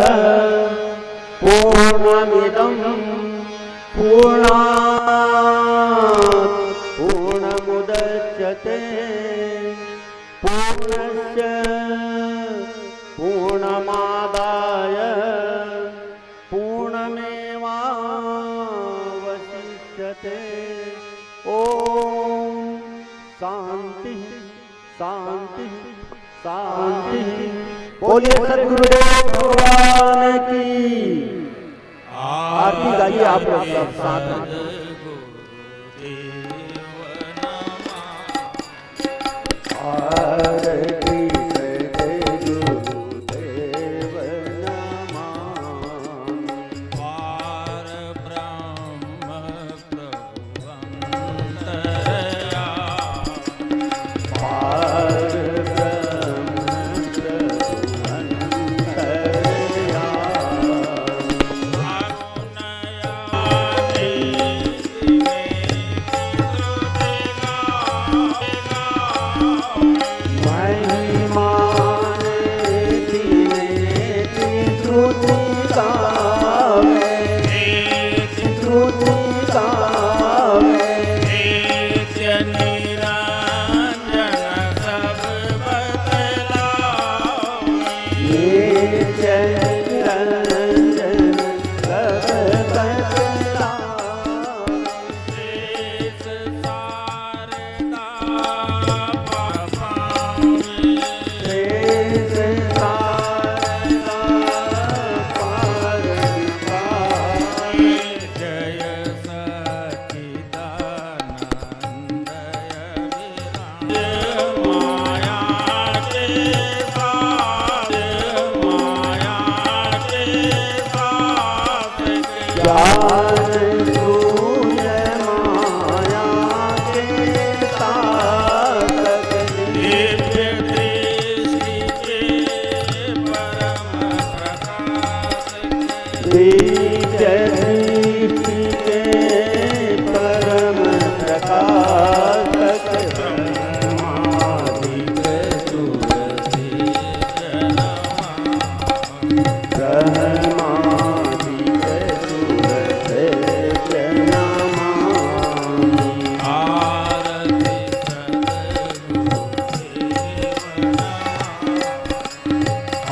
पूर्णमिदं पूर्णात् पूर्णमुदच्यते पूर्णस्य पूर्णमादाय पूर्णमेवावशिष्यते ॐ शांति शांति शांति। बोलिए सद्गुरुदेव भगवान की आरती गाइए आप लोग सब साथ में। आरती जय गुरुदेव नमामि। पार ब्रह्म प्रभुवन्तरया पार ब्रह्म प्रभुवन्तरया।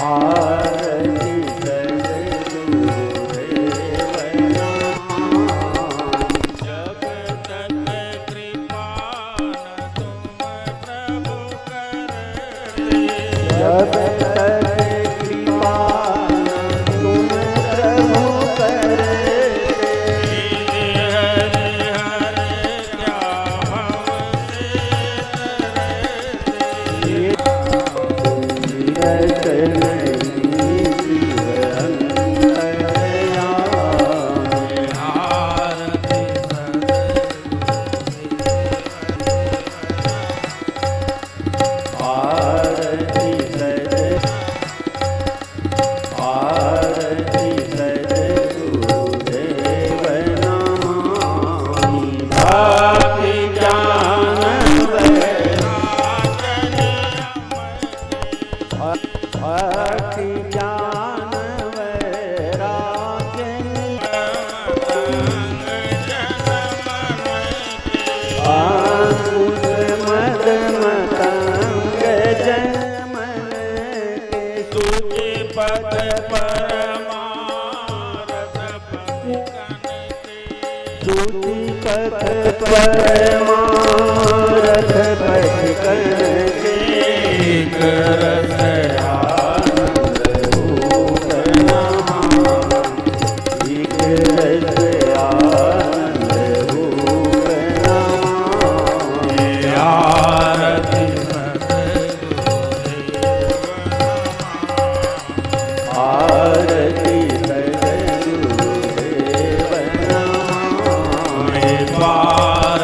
आरती सद्गुरुदेव श्रुति पथ परमारथ पथ करके एक रस आनंद भूत नमः। एक रस आनंद भूत नमः। आरती आरती सद्गुरुदेव नमः। पार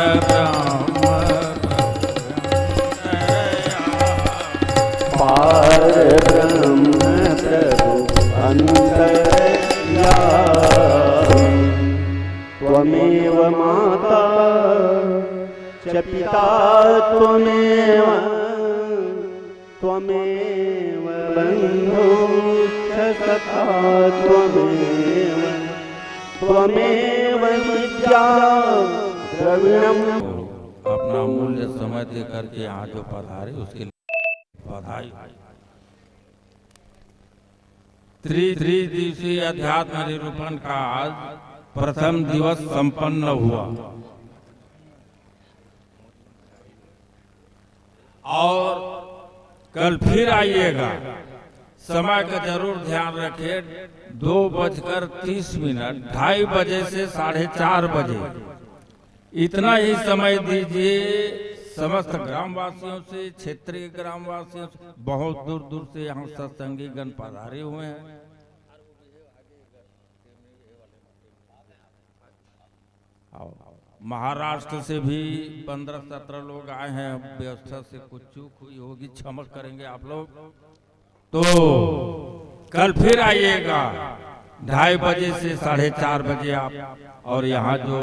पार ब्रह्म प्रभु अन्तर्यामी। त्वमेव माता च पिता त्वमेव त्वमेव बन्धुश्च सखा त्वमेव त्वमेव विद्या द्रविणम्। अपना मूल्य समय दे करके यहाँ जो पधारे उसके लिए बधाई। त्रिदिवसीय अध्यात्म निरूपण का आज प्रथम दिवस संपन्न हुआ और कल फिर आइएगा। समय का जरूर ध्यान रखिए। 2:30 2:30 बजे से 4:30 बजे इतना ही समय दीजिए। समस्त ग्रामवासियों से, क्षेत्रीय ग्रामवासियों से, बहुत दूर दूर से यहाँ सत्संगी गण पधारे हुए हैं। महाराष्ट्र से भी 15-17 लोग आए हैं। अब व्यवस्था से कुछ चूक हुई होगी, क्षमा करेंगे आप लोग। तो कल फिर आइएगा 2:30 बजे से 4:30 बजे आप। और यहाँ जो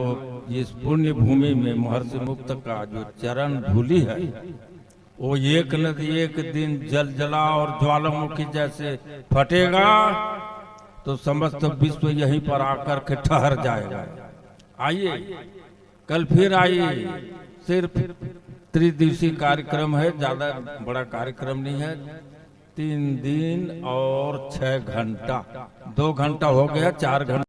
इस पुण्य भूमि में महर्षि मुक्त का जो चरण धूलि है, वो एक नदी एक दिन जल जला और ज्वालामुखी जैसे फटेगा तो समस्त विश्व यहीं पर आकर के ठहर जाएगा। आइए कल फिर आइए। सिर्फ त्रिदिवसीय कार्यक्रम है, ज्यादा बड़ा कार्यक्रम नहीं है। 3 दिन और 6 घंटा, 2 घंटा हो गया, 4 घंटा।